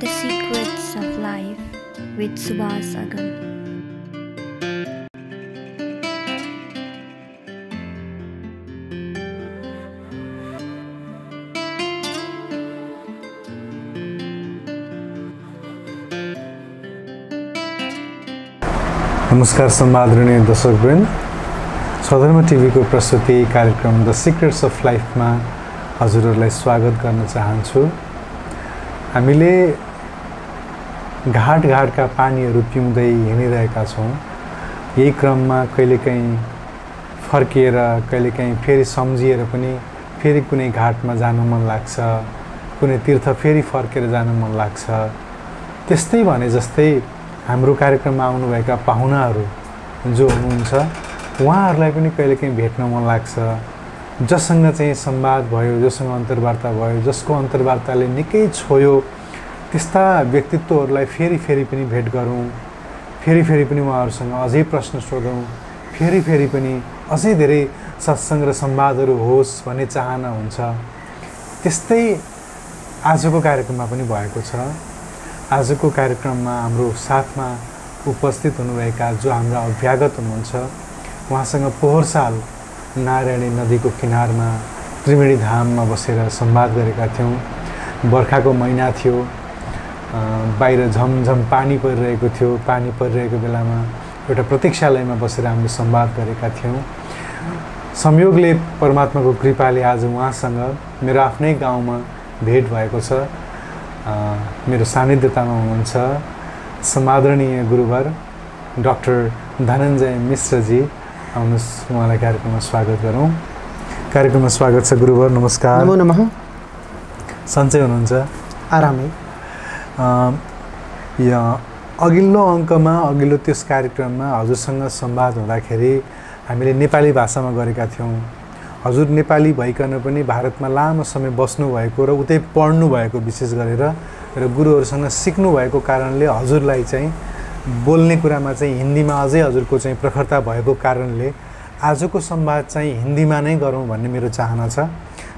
The Secrets of Life with Subhas Agam. नमस्कार सम्मादरणीय दर्शकवृन्द, स्वधर्म टिभीको प्रस्तुति कार्यक्रम द सिक्रेट्स अफ लाइफमा हजुरहरूलाई स्वागत गर्न चाहन्छु। हामीले घाटका पानीहरू पिउँदै हिँडिरहेका छौँ। यही क्रममा कहिलेकाहीँ फर्किएर कहिलेकाहीँ फेरि सम्झिएर पनि फेरि कुनै घाटमा जानु मन लाग्छ, कुनै तीर्थ फेरि फर्केर जानु मन लाग्छ। त्यस्तै भने जस्तै हाम्रो कार्यक्रममा आउनुभएका पाहुनाहरू जो हुनुहुन्छ उहाँहरूलाई पनि कहिलेकाहीँ भेट्न मन लाग्छ। जससँग चाहिँ संवाद भयो, जोसँग अन्तर्वार्ता भयो, जसको अन्तर्वार्ताले निकै छोयो, त्यस्ता व्यक्तित्वहरूलाई फेरि पनि भेट गरौँ, फेरि पनि उहाँहरूसँग अझै प्रश्न सोधौँ, फेरि पनि अझै धेरै सत्सङ्ग र संवादहरू होस् भन्ने चाहना हुन्छ। त्यस्तै आजको कार्यक्रममा पनि भएको छ। आजको कार्यक्रममा हाम्रो साथमा उपस्थित हुनुभएका जो हाम्रा अभ्यागत हुनुहुन्छ उहाँसँग पोहोर साल नारायणी नदीको किनारमा त्रिवेणी धाममा बसेर संवाद गरेका थियौँ। बर्खाको महिना थियो, बाहिर झमझम पानी परिरहेको थियो। पानी परिरहेको बेलामा एउटा प्रतीक्षालयमा बसेर हामीले संवाद गरेका थियौँ। संयोगले परमात्माको कृपाले आज उहाँसँग मेरो आफ्नै गाउँमा भेट भएको छ। मेरो सानिध्यतामा हुनुहुन्छ समादरणीय गुरुवर डाक्टर धनञ्जय मिश्रजी। आउनुहोस्, उहाँलाई कार्यक्रममा स्वागत गरौँ। कार्यक्रममा स्वागत छ गुरुवर, नमस्कार। नमो नमः। सन्चै हुनुहुन्छ? आरामै। अघिल्लो अङ्कमा, अघिल्लो त्यस कार्यक्रममा हजुरसँग संवाद हुँदाखेरि हामीले नेपाली भाषामा गरेका थियौँ। हजुर नेपाली भइकन पनि भारतमा लामो समय बस्नुभएको र उतै पढ्नुभएको विशेष गरेर र गुरुहरूसँग सिक्नुभएको कारणले हजुरलाई चाहिँ बोल्ने कुरामा चाहिँ हिन्दीमा अझै हजुरको चाहिँ प्रखरता भएको कारणले आजको संवाद चाहिँ हिन्दीमा नै गरौँ भन्ने मेरो चाहना छ।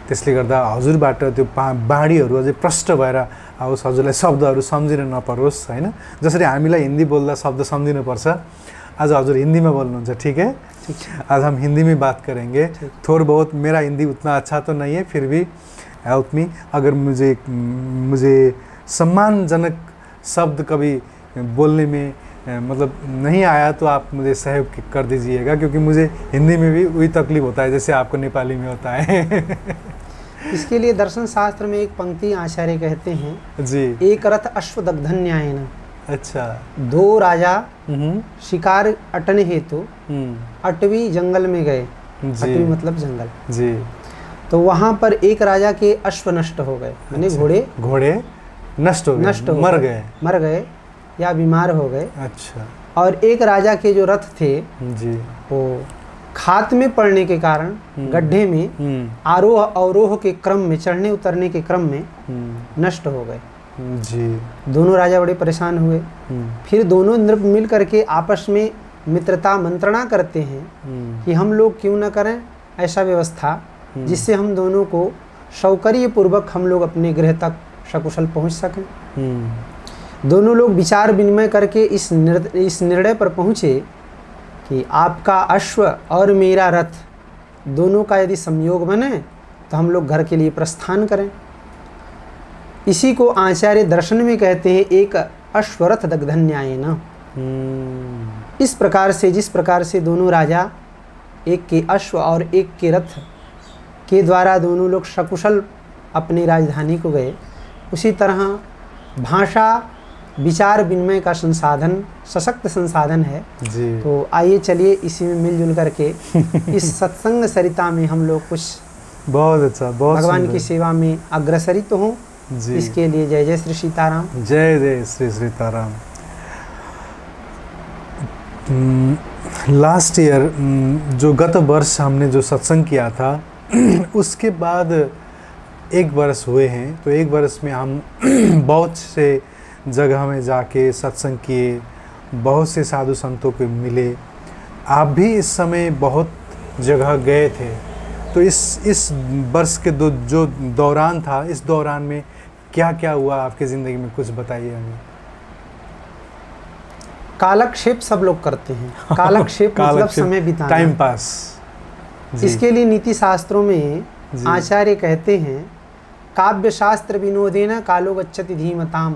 त्यसले गर्दा हजुरबाट त्यो बाढीहरू अझै प्रष्ट भएर आओस्, हजुरलाई शब्दहरू सम्झिन नपरोस्, होइन? जसरी हामीलाई हिन्दी बोल्दा शब्द सम्झिनुपर्छ, आज हजुर हिंदी में बोलना है, ठीक है? आज हम हिंदी में बात करेंगे। थोड़ा बहुत, मेरा हिंदी उतना अच्छा तो नहीं है, फिर भी हेल्प मी। अगर मुझे सम्मानजनक शब्द कभी बोलने में मतलब नहीं आया तो आप मुझे सहयोग कर दीजिएगा, क्योंकि मुझे हिंदी में भी वही तकलीफ होता है जैसे आपको नेपाली में होता है। इसके लिए दर्शन शास्त्र में एक पंक्ति आचार्य कहते हैं जी, एक रथ अश्वदग्धन्यायन। अच्छा। दो राजा शिकार अटने हेतु अटवी जंगल में गए। अटवी मतलब जंगल जी। तो वहां पर एक राजा के अश्व नष्ट हो गए, यानी घोड़े नष्ट हो गए, मर गए या बीमार हो गए। अच्छा। और एक राजा के जो रथ थे जी, वो खात में पड़ने के कारण गड्ढे में आरोह अवरोह के क्रम में, चढ़ने उतरने के क्रम में नष्ट हो गए जी। दोनों राजा बड़े परेशान हुए। फिर दोनों मिल करके आपस में मित्रता मंत्रणा करते हैं कि हम लोग क्यों न करें ऐसा व्यवस्था जिससे हम दोनों को सौकर्य पूर्वक हम लोग अपने गृह तक सकुशल पहुंच सकें। दोनों लोग विचार विनिमय करके इस निर्णय पर पहुँचे कि आपका अश्व और मेरा रथ दोनों का यदि संयोग बने तो हम लोग घर के लिए प्रस्थान करें। इसी को आचार्य दर्शन में कहते हैं एक अश्वरथ दग्धन्यायन। इस प्रकार से, जिस प्रकार से दोनों राजा, एक के अश्व और एक के रथ के द्वारा दोनों लोग सकुशल अपनी राजधानी को गए, उसी तरह भाषा विचार विनिमय का संसाधन सशक्त संसाधन है जी। तो आइए चलिए इसी में मिलजुल करके इस सत्संग सरिता में हम लोग कुछ बहुत अच्छा, बहुत भगवान की सेवा में अग्रसरित हों। इसके लिए जय जय श्री सीताराम। जय जय श्री सीताराम। लास्ट ईयर जो गत वर्ष हमने जो सत्संग किया था उसके बाद एक वर्ष हुए हैं। तो एक वर्ष में हम बहुत से जगह में जाके सत्संग किए, बहुत से साधु संतों को मिले। आप भी इस समय बहुत जगह गए थे। तो इस वर्ष के जो दौरान था, इस दौरान में क्या क्या हुआ आपकी ज़िंदगी में, कुछ बताइए हमें। कालक्षेप सब लोग करते हैं। कालक्षेप मतलब समय बिताना, टाइम पास। इसके लिए नीति शास्त्रों में आचार्य कहते हैं काव्य शास्त्र विनोदेन कालो गच्छति धीमताम।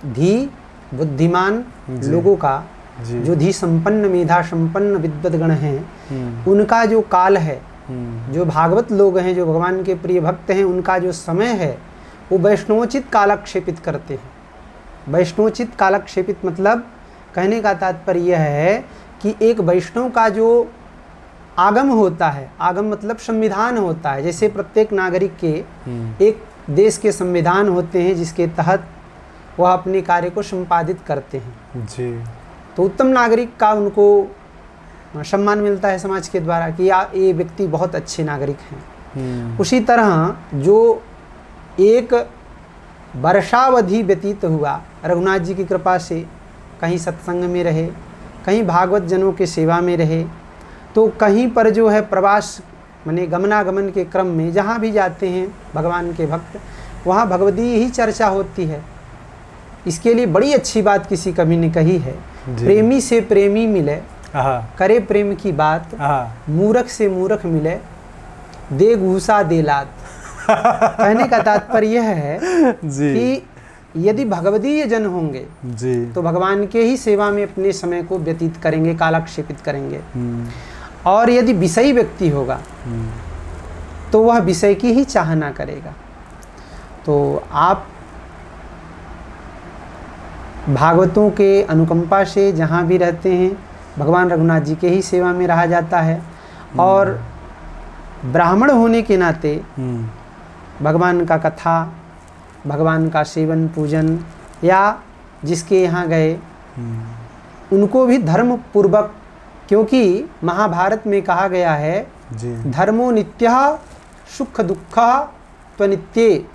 धी बुद्धिमान लोगों का, जो धी संपन्न मेधा संपन्न विद्वद्गण हैं, उनका जो काल है, जो भागवत लोग हैं, जो भगवान के प्रिय भक्त हैं, उनका जो समय है वो वैष्णवोचित कालक्षेपित करते हैं। वैष्णवोचित कालक्षेपित मतलब कहने का तात्पर्य यह है कि एक वैष्णव का जो आगम होता है, आगम मतलब संविधान होता है। जैसे प्रत्येक नागरिक के एक देश के संविधान होते हैं जिसके तहत वह अपने कार्य को संपादित करते हैं जी। तो उत्तम नागरिक का उनको सम्मान मिलता है समाज के द्वारा कि ये व्यक्ति बहुत अच्छे नागरिक हैं। उसी तरह जो एक वर्षावधि व्यतीत हुआ रघुनाथ जी की कृपा से, कहीं सत्संग में रहे, कहीं भागवत जनों के सेवा में रहे, तो कहीं पर जो है प्रवास माने गमनागमन के क्रम में जहाँ भी जाते हैं भगवान के भक्त, वहाँ भगवदीय ही चर्चा होती है। इसके लिए बड़ी अच्छी बात किसी कवि ने कही है, प्रेमी से प्रेमी मिले करे प्रेम की बात, मूर्ख से मूर्ख मिले दे घूसा दे लात। कहने का तात्पर्य यह है कि यदि भगवदीय जन होंगे तो भगवान के ही सेवा में अपने समय को व्यतीत करेंगे, कालक्षेपित करेंगे। और यदि विषयी व्यक्ति होगा तो वह विषय की ही चाहना करेगा। तो आप भागवतों के अनुकंपा से जहाँ भी रहते हैं भगवान रघुनाथ जी के ही सेवा में रहा जाता है। और ब्राह्मण होने के नाते भगवान का कथा, भगवान का सेवन पूजन, या जिसके यहाँ गए उनको भी धर्म पूर्वक, क्योंकि महाभारत में कहा गया है धर्मो नित्यः सुख दुख त्वनित्ये,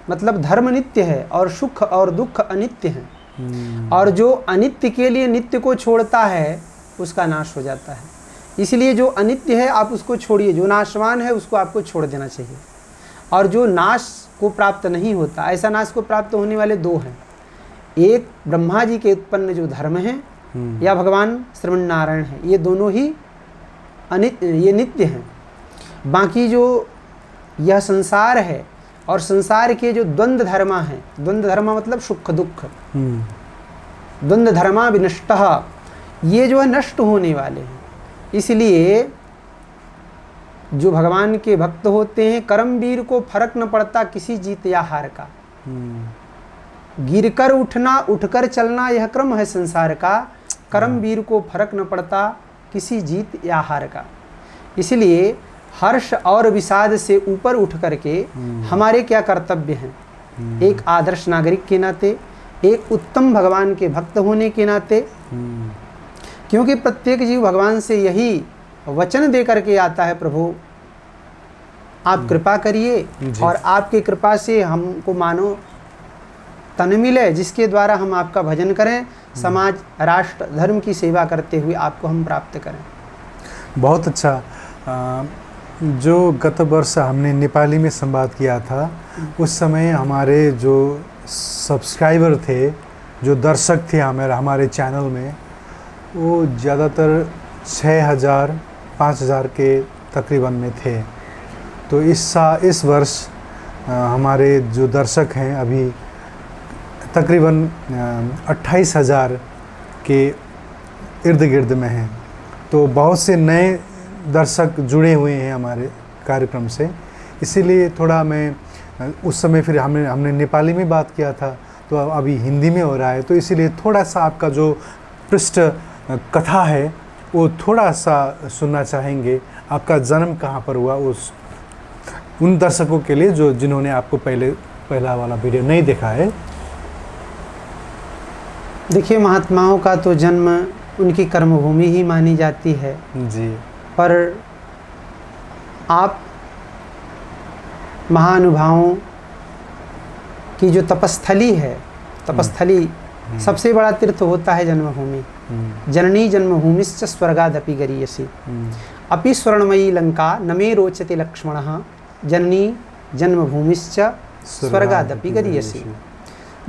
मतलब धर्म नित्य है और सुख और दुख अनित्य हैं। और जो अनित्य के लिए नित्य को छोड़ता है उसका नाश हो जाता है। इसलिए जो अनित्य है आप उसको छोड़िए, जो नाशवान है उसको आपको छोड़ देना चाहिए। और जो नाश को प्राप्त नहीं होता, ऐसा नाश को प्राप्त होने वाले दो हैं, एक ब्रह्मा जी के उत्पन्न जो धर्म है या भगवान श्रवण नारायण है, ये दोनों ही ये नित्य हैं। बाकी जो यह संसार है और संसार के जो द्वंद्व धर्मा हैं, द्वंद्व धर्मा मतलब सुख दुख, द्वंद्व धर्मा विनष्टः, ये जो है नष्ट होने वाले हैं। इसलिए जो भगवान के भक्त होते हैं, कर्मवीर को फर्क न पड़ता किसी जीत या हार का। गिरकर उठना उठकर चलना यह क्रम है संसार का, कर्मवीर को फर्क न पड़ता किसी जीत या हार का। इसलिए हर्ष और विषाद से ऊपर उठ करके हमारे क्या कर्तव्य हैं, एक आदर्श नागरिक के नाते, एक उत्तम भगवान के भक्त होने के नाते, क्योंकि प्रत्येक जीव भगवान से यही वचन दे करके आता है, प्रभु आप कृपा करिए और आपकी कृपा से हमको मानो तन मिले जिसके द्वारा हम आपका भजन करें, समाज राष्ट्र धर्म की सेवा करते हुए आपको हम प्राप्त करें। बहुत अच्छा। जो गत वर्ष हमने नेपाली में संवाद किया था, उस समय हमारे जो सब्सक्राइबर थे, जो दर्शक थे हमारे चैनल में, वो ज़्यादातर 6000 5000 के तकरीबन में थे। तो इस वर्ष हमारे जो दर्शक हैं अभी तकरीबन 28000 के इर्द गिर्द में हैं। तो बहुत से नए दर्शक जुड़े हुए हैं हमारे कार्यक्रम से, इसीलिए थोड़ा मैं उस समय फिर हमने नेपाली में बात किया था, तो अभी हिंदी में हो रहा है, तो इसीलिए थोड़ा सा आपका जो पृष्ठ कथा है वो थोड़ा सा सुनना चाहेंगे। आपका जन्म कहाँ पर हुआ, उन दर्शकों के लिए जो जिन्होंने आपको पहला वाला वीडियो नहीं देखा है। देखिए, महात्माओं का तो जन्म उनकी कर्मभूमि ही मानी जाती है जी, पर आप महानुभावों की जो तपस्थली है, तपस्थली सबसे बड़ा तीर्थ होता है जन्मभूमि। जननी जन्मभूमिश्च स्वर्गादपि गरीयसी अपि स्वर्णमयी लंका न मे रोचते लक्ष्मणः, जननी जन्मभूमिश्च स्वर्गादपि गरीयसी।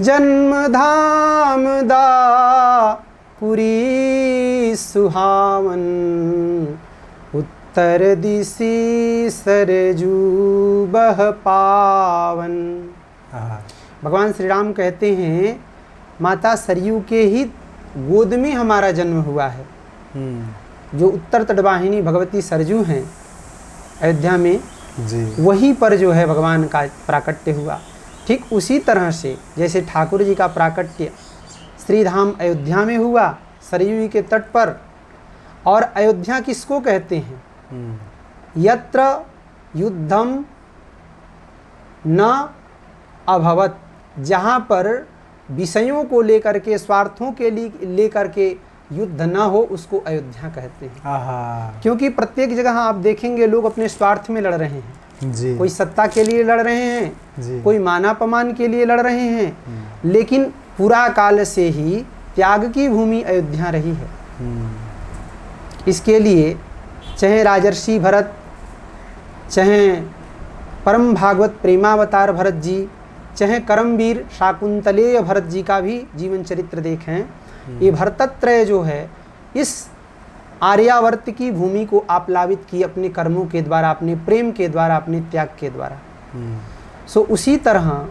जन्म धाम दापुरी सुहावन, उत्तर दिशि सरजू बह पावन। भगवान श्री राम कहते हैं माता सरयू के ही गोद में हमारा जन्म हुआ है। जो उत्तर तटवाहिनी भगवती सरजू हैं अयोध्या में जी, वहीं पर जो है भगवान का प्राकट्य हुआ। ठीक उसी तरह से जैसे ठाकुर जी का प्राकट्य श्रीधाम अयोध्या में हुआ, सरयू के तट पर। और अयोध्या किसको कहते हैं? यत्र युद्धम न अभवत, जहाँ पर विषयों को लेकर के, स्वार्थों के लिए लेकर के युद्ध न हो, उसको अयोध्या कहते हैं। क्योंकि प्रत्येक जगह आप देखेंगे लोग अपने स्वार्थ में लड़ रहे हैं जी। कोई सत्ता के लिए लड़ रहे हैं जी, कोई मानापमान के लिए लड़ रहे हैं, लेकिन पुरा काल से ही त्याग की भूमि अयोध्या रही है। इसके लिए चाहे राजर्षि भरत, चाहे परम भागवत प्रेमावतार भरत जी, चाहे करमवीर शाकुंतलेय भरत जी का भी जीवन चरित्र देखें, ये भरतत्रय जो है इस आर्यावर्त की भूमि को आप्लावित की अपने कर्मों के द्वारा, अपने प्रेम के द्वारा, अपने त्याग के द्वारा। सो उसी तरह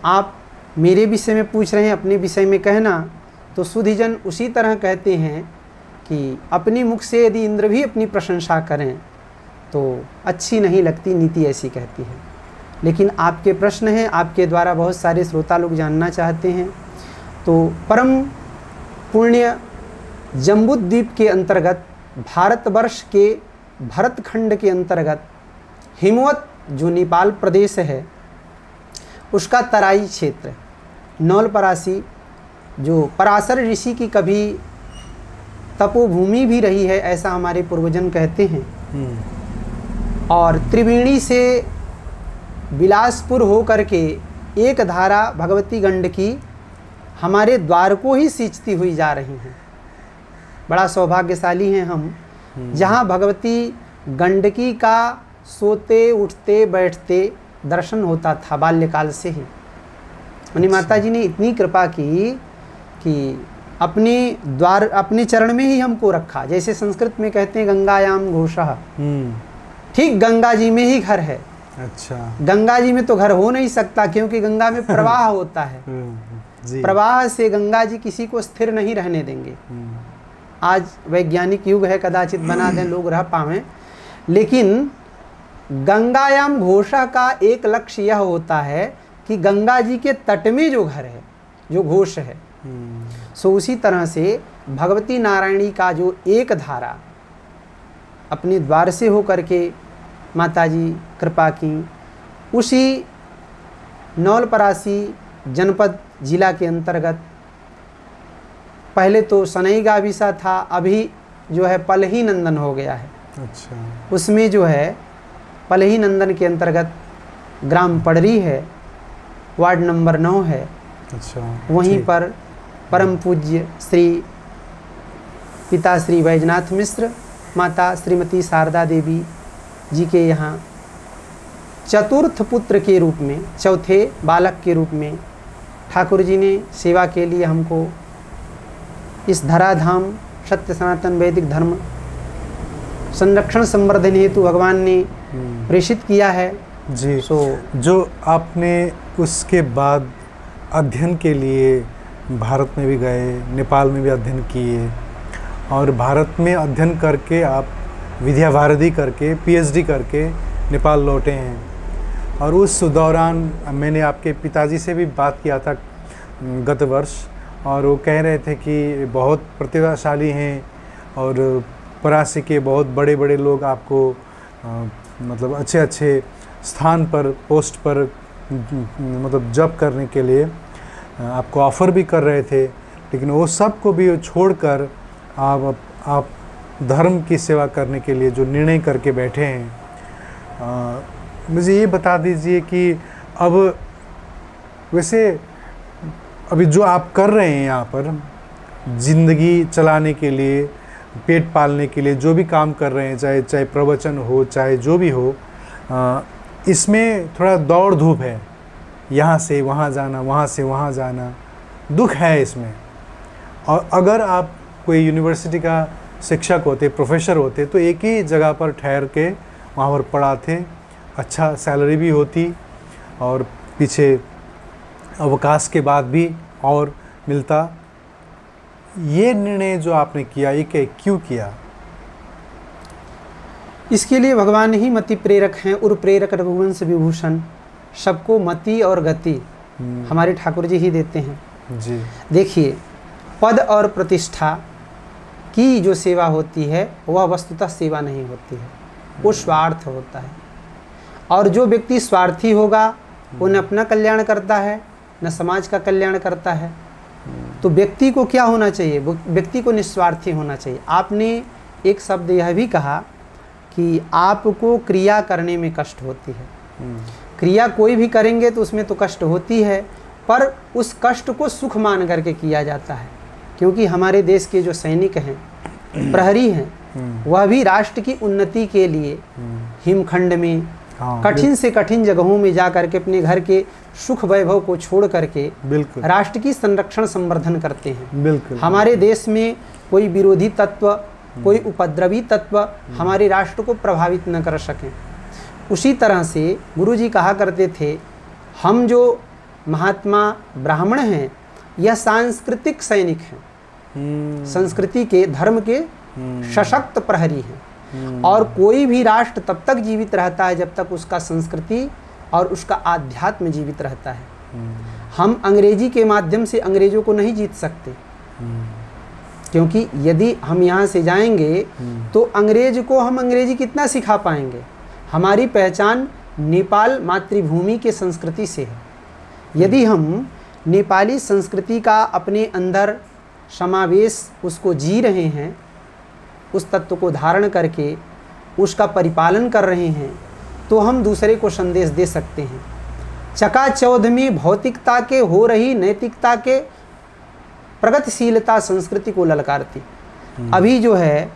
आप मेरे विषय में पूछ रहे हैं, अपने विषय में कहना, तो सुधीजन उसी तरह कहते हैं कि अपने मुख से यदि इंद्र भी अपनी प्रशंसा करें तो अच्छी नहीं लगती, नीति ऐसी कहती है। लेकिन आपके प्रश्न हैं, आपके द्वारा बहुत सारे श्रोता लोग जानना चाहते हैं। तो परम पुण्य जम्बूद्वीप के अंतर्गत, भारतवर्ष के भरतखंड के अंतर्गत हिमवत जो नेपाल प्रदेश है उसका तराई क्षेत्र, नौलपरासी जो पराशर ऋषि की कभी तपोभूमि भी रही है, ऐसा हमारे पूर्वजन कहते हैं। और त्रिवेणी से बिलासपुर होकर के एक धारा भगवती गंडकी हमारे द्वार को ही सींचती हुई जा रही हैं। बड़ा सौभाग्यशाली हैं हम, जहाँ भगवती गंडकी का सोते उठते बैठते दर्शन होता था बाल्यकाल से ही। उन्हें माता जी ने इतनी कृपा की कि अपने द्वार, अपने चरण में ही हमको रखा। जैसे संस्कृत में कहते हैं गंगायाम घोषः, ठीक गंगा जी में ही घर है। अच्छा, गंगा जी में तो घर हो नहीं सकता, क्योंकि गंगा में प्रवाह होता है जी। प्रवाह से गंगा जी किसी को स्थिर नहीं रहने देंगे। आज वैज्ञानिक युग है, कदाचित बना दें लोग रह पावें, लेकिन गंगायाम घोषा का एक लक्ष्य यह होता है कि गंगा जी के तट में जो घर है, जो घोष है। सो उसी तरह से भगवती नारायणी का जो एक धारा अपने द्वार से होकर के माताजी कृपा की, उसी नौलपरासी जनपद जिला के अंतर्गत पहले तो सनई गाविसा था, अभी जो है पलही नंदन हो गया है। अच्छा, उसमें जो है पलही नंदन के अंतर्गत ग्राम पड़री है, वार्ड नंबर 9 है। अच्छा, वहीं पर परम पूज्य श्री पिता श्री बैजनाथ मिश्र, माता श्रीमती शारदा देवी जी के यहाँ चतुर्थ पुत्र के रूप में, चौथे बालक के रूप में ठाकुर जी ने सेवा के लिए हमको इस धराधाम सत्य सनातन वैदिक धर्म संरक्षण संवर्धन हेतु भगवान ने प्रेषित किया है जी। जो आपने उसके बाद अध्ययन के लिए भारत में भी गए, नेपाल में भी अध्ययन किए, और भारत में अध्ययन करके आप विद्यावारिधि करके पीएचडी करके नेपाल लौटे हैं। और उस दौरान मैंने आपके पिताजी से भी बात किया था गत वर्ष, और वो कह रहे थे कि बहुत प्रतिभाशाली हैं और परासी के बहुत बड़े बड़े लोग आपको मतलब अच्छे अच्छे स्थान पर, पोस्ट पर मतलब जॉब करने के लिए आपको ऑफ़र भी कर रहे थे, लेकिन वो सब को भी छोड़कर आप धर्म की सेवा करने के लिए जो निर्णय करके बैठे हैं। मुझे ये बता दीजिए कि अब वैसे अभी जो आप कर रहे हैं यहाँ पर ज़िंदगी चलाने के लिए, पेट पालने के लिए जो भी काम कर रहे हैं, चाहे प्रवचन हो, चाहे जो भी हो, इसमें थोड़ा दौड़ धूप है, यहाँ से वहाँ जाना, वहाँ से वहाँ जाना, दुख है इसमें। और अगर आप कोई यूनिवर्सिटी का शिक्षक होते, प्रोफेसर होते, तो एक ही जगह पर ठहर के वहाँ पर पढ़ाते, अच्छा सैलरी भी होती और पीछे अवकाश के बाद भी और मिलता। ये निर्णय जो आपने किया, ये क्यों किया? इसके लिए भगवान ही मति प्रेरक हैं। उर प्रेरक रघुवंश विभूषण, सबको मति और गति हमारे ठाकुर जी ही देते हैं जी। देखिए, पद और प्रतिष्ठा की जो सेवा होती है वह वस्तुतः सेवा नहीं होती है, वो स्वार्थ होता है। और जो व्यक्ति स्वार्थी होगा वो न अपना कल्याण करता है न समाज का कल्याण करता है। तो व्यक्ति को क्या होना चाहिए? व्यक्ति को निस्वार्थी होना चाहिए। आपने एक शब्द यह भी कहा कि आपको क्रिया करने में कष्ट होती है। क्रिया कोई भी करेंगे तो उसमें तो कष्ट होती है, पर उस कष्ट को सुख मान करके किया जाता है। क्योंकि हमारे देश के जो सैनिक हैं, प्रहरी हैं, वह भी राष्ट्र की उन्नति के लिए हिमखंड में कठिन से कठिन जगहों में जा करके अपने घर के सुख वैभव को छोड़ करके राष्ट्र की संरक्षण संवर्धन करते हैं। बिल्कुल। हमारे देश में कोई विरोधी तत्व, कोई उपद्रवी तत्व हमारे राष्ट्र को प्रभावित न कर सकें। उसी तरह से गुरु जी कहा करते थे, हम जो महात्मा ब्राह्मण हैं यह सांस्कृतिक सैनिक हैं, संस्कृति के, धर्म के सशक्त प्रहरी हैं। और कोई भी राष्ट्र तब तक जीवित रहता है जब तक उसका संस्कृति और उसका आध्यात्म जीवित रहता है। हम अंग्रेजी के माध्यम से अंग्रेजों को नहीं जीत सकते, क्योंकि यदि हम यहाँ से जाएंगे तो अंग्रेज को हम अंग्रेजी कितना सिखा पाएंगे। हमारी पहचान नेपाल मातृभूमि के संस्कृति से है। यदि हम नेपाली संस्कृति का अपने अंदर समावेश उसको जी रहे हैं, उस तत्व को धारण करके उसका परिपालन कर रहे हैं, तो हम दूसरे को संदेश दे सकते हैं। चकाचौंध में भौतिकता के हो रही नैतिकता के प्रगतिशीलता संस्कृति को ललकारती। अभी जो है,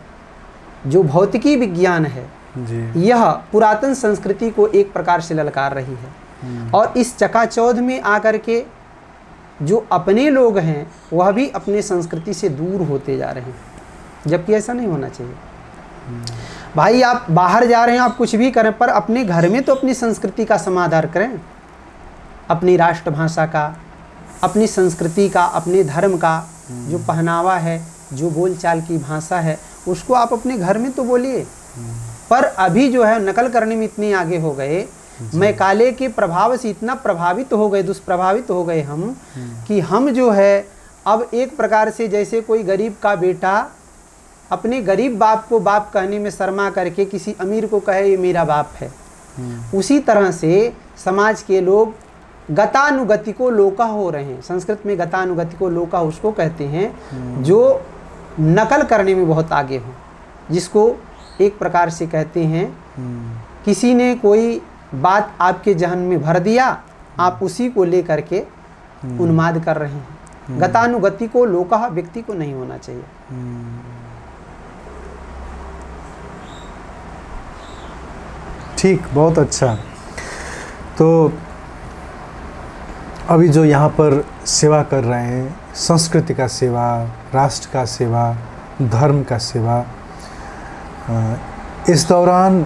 जो भौतिकी विज्ञान है जी, यह पुरातन संस्कृति को एक प्रकार से ललकार रही है। और इस चकाचौंध में आकर के जो अपने लोग हैं वह भी अपने संस्कृति से दूर होते जा रहे हैं, जबकि ऐसा नहीं होना चाहिए। भाई, आप बाहर जा रहे हैं, आप कुछ भी करें, पर अपने घर में तो अपनी संस्कृति का समादर करें, अपनी राष्ट्रभाषा का, अपनी संस्कृति का, अपने धर्म का जो पहनावा है, जो बोलचाल की भाषा है, उसको आप अपने घर में तो बोलिए। पर अभी जो है नकल करने में इतने आगे हो गए, मैकाले के प्रभाव से इतना प्रभावित हो गए, दुष्प्रभावित हो गए हम, कि हम जो है अब एक प्रकार से जैसे कोई गरीब का बेटा अपने गरीब बाप को बाप कहने में शर्मा करके किसी अमीर को कहे ये मेरा बाप है, उसी तरह से समाज के लोग गतानुगति को लोका हो रहे हैं। संस्कृत में गतानुगति को लोका उसको कहते हैं जो नकल करने में बहुत आगे हो, जिसको एक प्रकार से कहते हैं किसी ने कोई बात आपके जहन में भर दिया, आप उसी को लेकर के उन्माद कर रहे हैं। गतानुगति को लोका व्यक्ति को नहीं होना चाहिए। ठीक, बहुत अच्छा। तो अभी जो यहाँ पर सेवा कर रहे हैं, संस्कृति का सेवा, राष्ट्र का सेवा, धर्म का सेवा, इस दौरान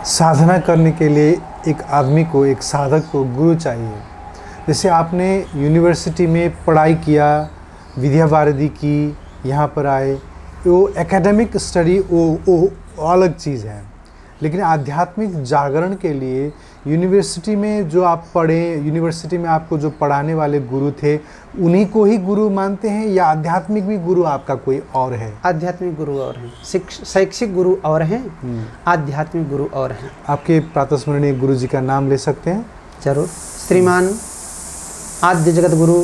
साधना करने के लिए एक आदमी को, एक साधक को गुरु चाहिए। जैसे आपने यूनिवर्सिटी में पढ़ाई किया, विद्या वारिधि की, यहाँ पर आए, वो एकेडमिक स्टडी वो अलग चीज़ है। लेकिन आध्यात्मिक जागरण के लिए यूनिवर्सिटी में जो आप पढ़े, यूनिवर्सिटी में आपको जो पढ़ाने वाले गुरु थे, उन्हीं को ही गुरु मानते हैं या आध्यात्मिक भी गुरु आपका कोई और है? आध्यात्मिक गुरु और हैं, शैक्षिक गुरु और हैं, आध्यात्मिक गुरु और हैं। आपके प्रातस्मरणीय गुरु जी का नाम ले सकते हैं? जरूर। श्रीमान आद्य जगत गुरु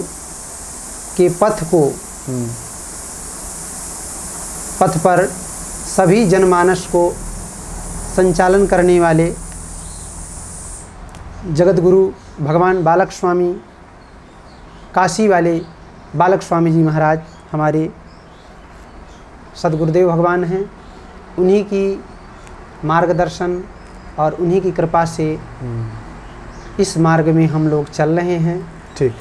के पथ पर सभी जनमानस को संचालन करने वाले जगत गुरु भगवान बालक स्वामी, काशी वाले बालक स्वामी जी महाराज हमारे सदगुरुदेव भगवान हैं। उन्हीं की मार्गदर्शन और उन्हीं की कृपा से इस मार्ग में हम लोग चल रहे हैं। ठीक,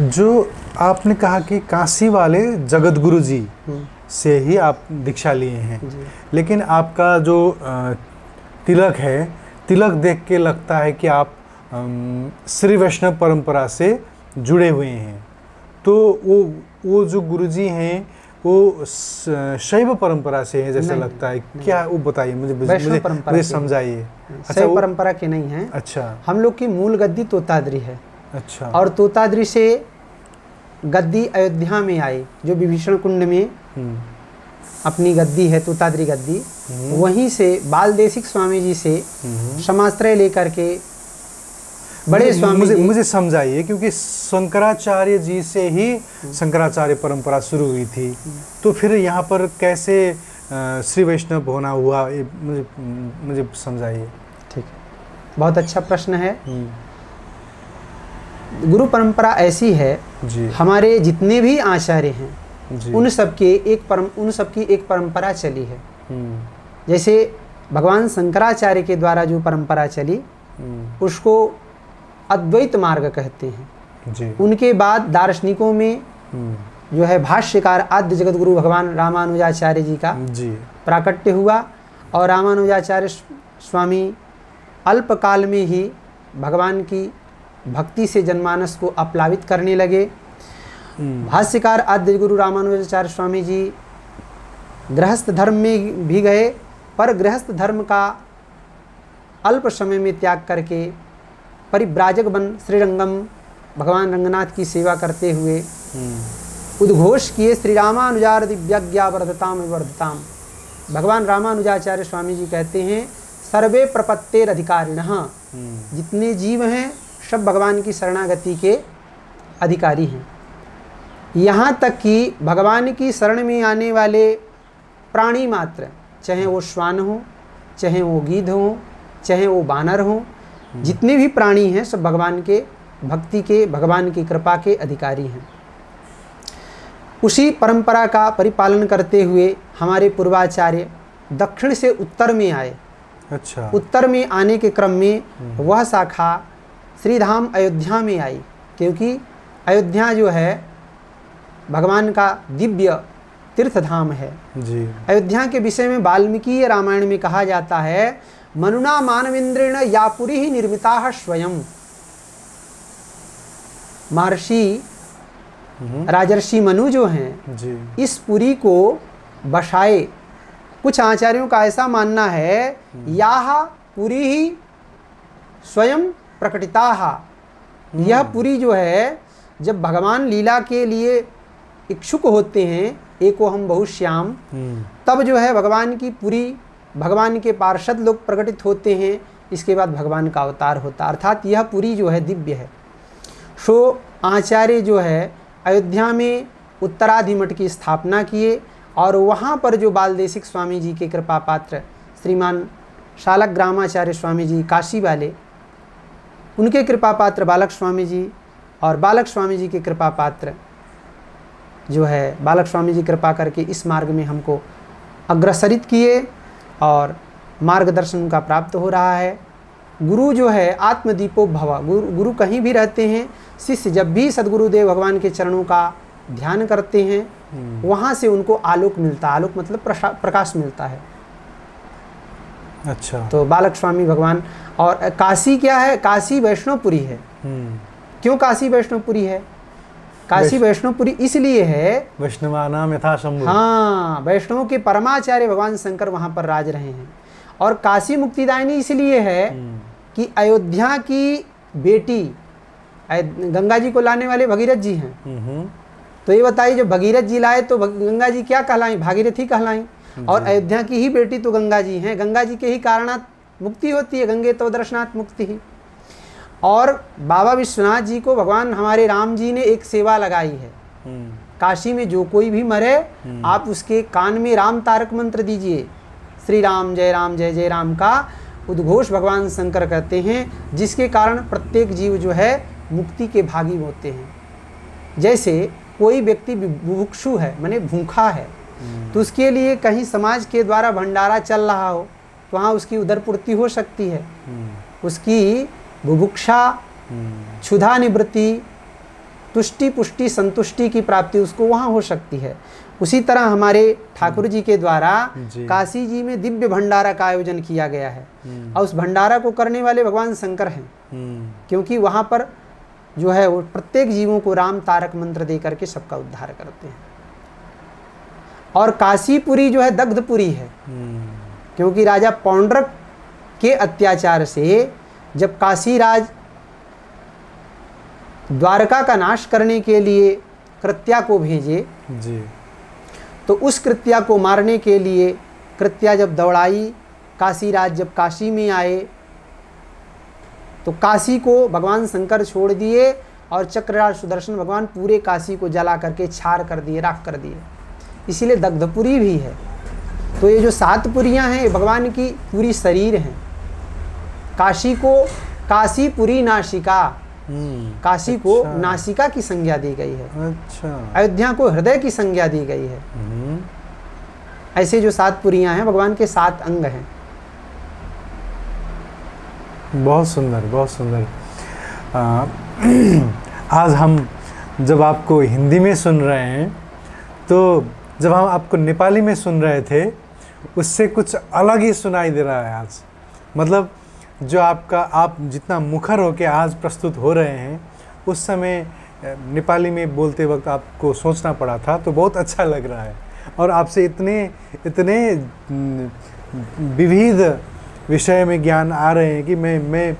जो आपने कहा कि काशी वाले जगत गुरु जी से ही आप दीक्षा लिए हैं, लेकिन आपका जो तिलक है, तिलक देख के लगता है कि आप श्री वैष्णव परंपरा से जुड़े हुए हैं। तो वो जो गुरुजी हैं वो शैव परंपरा से हैं जैसा लगता है। क्या वो बताइए मुझे समझाइए। शैव परंपरा के नहीं हैं। अच्छा, हम लोग की मूल गद्दी तोताद्री है। अच्छा, और तोताद्री से गद्दी अयोध्या में आई, जो विभीषण कुंड में अपनी गद्दी है, तोताद्री गद्दी, वहीं से बालदेशिक स्वामी जी से समाश्रय लेकर के बड़े स्वामी जी। मुझे समझाइए, क्योंकि शंकराचार्य जी से ही शंकराचार्य परंपरा शुरू हुई थी, तो फिर यहाँ पर कैसे श्री वैष्णव होना हुआ, मुझे समझाइए। ठीक है, बहुत अच्छा प्रश्न है। गुरु परंपरा ऐसी है जी, हमारे जितने भी आचार्य हैं उन सबकी एक परंपरा चली है। जैसे भगवान शंकराचार्य के द्वारा जो परंपरा चली उसको अद्वैत मार्ग कहते हैं जी। उनके बाद दार्शनिकों में जो है भाष्यकार आद्य जगत गुरु भगवान रामानुजाचार्य जी का प्राकट्य हुआ, और रामानुजाचार्य स्वामी अल्पकाल में ही भगवान की भक्ति से जनमानस को अप्लावित करने लगे। भाष्यकार आद्य गुरु रामानुजाचार्य स्वामी जी गृहस्थ धर्म में भी गए, पर गृहस्थ धर्म का अल्प समय में त्याग करके परिव्राजक बन श्रीरंगम भगवान रंगनाथ की सेवा करते हुए उद्घोष किए, श्री रामानुजार दिव्यज्ञा वर्धताम वर्धताम। भगवान रामानुजाचार्य स्वामी जी कहते हैं सर्वे प्रपत्तेर अधिकारिणः, जितने जीव हैं सब भगवान की शरणागति के अधिकारी हैं। यहाँ तक कि भगवान की शरण में आने वाले प्राणी मात्र, चाहे वो श्वान हो, चाहे वो गीध हो, चाहे वो बानर हो, जितने भी प्राणी हैं सब भगवान के भक्ति के, भगवान की कृपा के अधिकारी हैं। उसी परंपरा का परिपालन करते हुए हमारे पूर्वाचार्य दक्षिण से उत्तर में आए। अच्छा, उत्तर में आने के क्रम में वह शाखा श्रीधाम अयोध्या में आई, क्योंकि अयोध्या जो है भगवान का दिव्य तीर्थ धाम है जी। अयोध्या के विषय में वाल्मीकि रामायण में कहा जाता है मनुना मानवेंद्रेण या पुरी ही निर्मिता स्वयं। महर्षि राजर्षि मनु जो हैं जी, इस पुरी को बसाए। कुछ आचार्यों का ऐसा मानना है याह पुरी ही स्वयं प्रकटिता। यह पुरी जो है जब भगवान लीला के लिए इच्छुक होते हैं, एको हम बहुश्याम, तब जो है भगवान की पुरी, भगवान के पार्षद लोग प्रकटित होते हैं। इसके बाद भगवान का अवतार होता, अर्थात यह पुरी जो है दिव्य है। सो आचार्य जो है अयोध्या में उत्तराधि मठ की स्थापना किए, और वहाँ पर जो बालदेशिक स्वामी जी के कृपा पात्र श्रीमान शालक ग्रामाचार्य स्वामी जी काशी वाले, उनके कृपा पात्र बालक स्वामी जी, और बालक स्वामी जी के कृपा पात्र जो है बालक स्वामी जी कृपा करके इस मार्ग में हमको अग्रसरित किए, और मार्गदर्शन का प्राप्त हो रहा है। गुरु जो है आत्मदीपो भव, गुरु कहीं भी रहते हैं, शिष्य जब भी सद्गुरुदेव भगवान के चरणों का ध्यान करते हैं वहाँ से उनको आलोक मिलता है। आलोक मतलब प्रकाश मिलता है। अच्छा, तो बालक स्वामी भगवान। और काशी क्या है? काशी वैष्णवपुरी है। क्यों काशी वैष्णवपुरी है? काशी वैष्णवपुरी इसलिए है, वैष्णवानाम यथा शंभु। हाँ, वैष्णवों के परमाचार्य भगवान शंकर वहाँ पर राज रहे हैं। और काशी मुक्तिदायिनी इसलिए है कि अयोध्या की बेटी गंगा जी को लाने वाले भगीरथ जी हैं। तो ये बताइए, जब भगीरथ जी लाए तो गंगा जी क्या कहलाई? भागीरथी कहलाई। और अयोध्या की ही बेटी तो गंगा जी हैं। गंगा जी के ही कारणात् मुक्ति होती है, गंगे तो दर्शनात् मुक्ति ही। और बाबा विश्वनाथ जी को भगवान हमारे राम जी ने एक सेवा लगाई है। काशी में जो कोई भी मरे, आप उसके कान में राम तारक मंत्र दीजिए, श्री राम जय जय राम का उद्घोष भगवान शंकर कहते हैं, जिसके कारण प्रत्येक जीव जो है मुक्ति के भागी होते हैं। जैसे कोई व्यक्ति बुभुक्षु है, माने भूखा है, तो उसके लिए कहीं समाज के द्वारा भंडारा चल रहा हो तो वहाँ उसकी उदरपूर्ति हो सकती है, उसकी बुभुक्षा, क्षुधा निवृत्ति, तुष्टि पुष्टि संतुष्टि की प्राप्ति उसको वहाँ हो सकती है। उसी तरह हमारे ठाकुर जी के द्वारा काशी जी में दिव्य भंडारा का आयोजन किया गया है और उस भंडारा को करने वाले भगवान शंकर हैं, क्योंकि वहाँ पर जो है वो प्रत्येक जीवों को राम तारक मंत्र दे करके सबका उद्धार करते हैं। और काशीपुरी जो है दग्धपुरी है, क्योंकि राजा पौंड्रक के अत्याचार से जब काशीराज द्वारका का नाश करने के लिए कृत्या को भेजे जी, तो उस कृत्या को मारने के लिए कृत्या जब दौड़ाई, काशीराज जब काशी में आए तो काशी को भगवान शंकर छोड़ दिए और चक्रराज सुदर्शन भगवान पूरे काशी को जला करके छार कर दिए, राख कर दिए। इसीलिए दग्धपुरी भी है। तो ये जो 7 पुरियां हैं ये भगवान की पूरी शरीर हैं। काशी को काशीपुरी नासिका, काशी को नासिका की संज्ञा दी गई है। अच्छा। अयोध्या को हृदय की संज्ञा दी गई है। ऐसे जो 7 पुरियां हैं भगवान के 7 अंग हैं। बहुत सुंदर, बहुत सुंदर। आज हम जब आपको हिंदी में सुन रहे हैं तो जब हम आपको नेपाली में सुन रहे थे उससे कुछ अलग ही सुनाई दे रहा है आज। मतलब जो आप जितना मुखर होके आज प्रस्तुत हो रहे हैं उस समय नेपाली में बोलते वक्त आपको सोचना पड़ा था, तो बहुत अच्छा लग रहा है। और आपसे इतने विविध विषय में ज्ञान आ रहे हैं कि मैं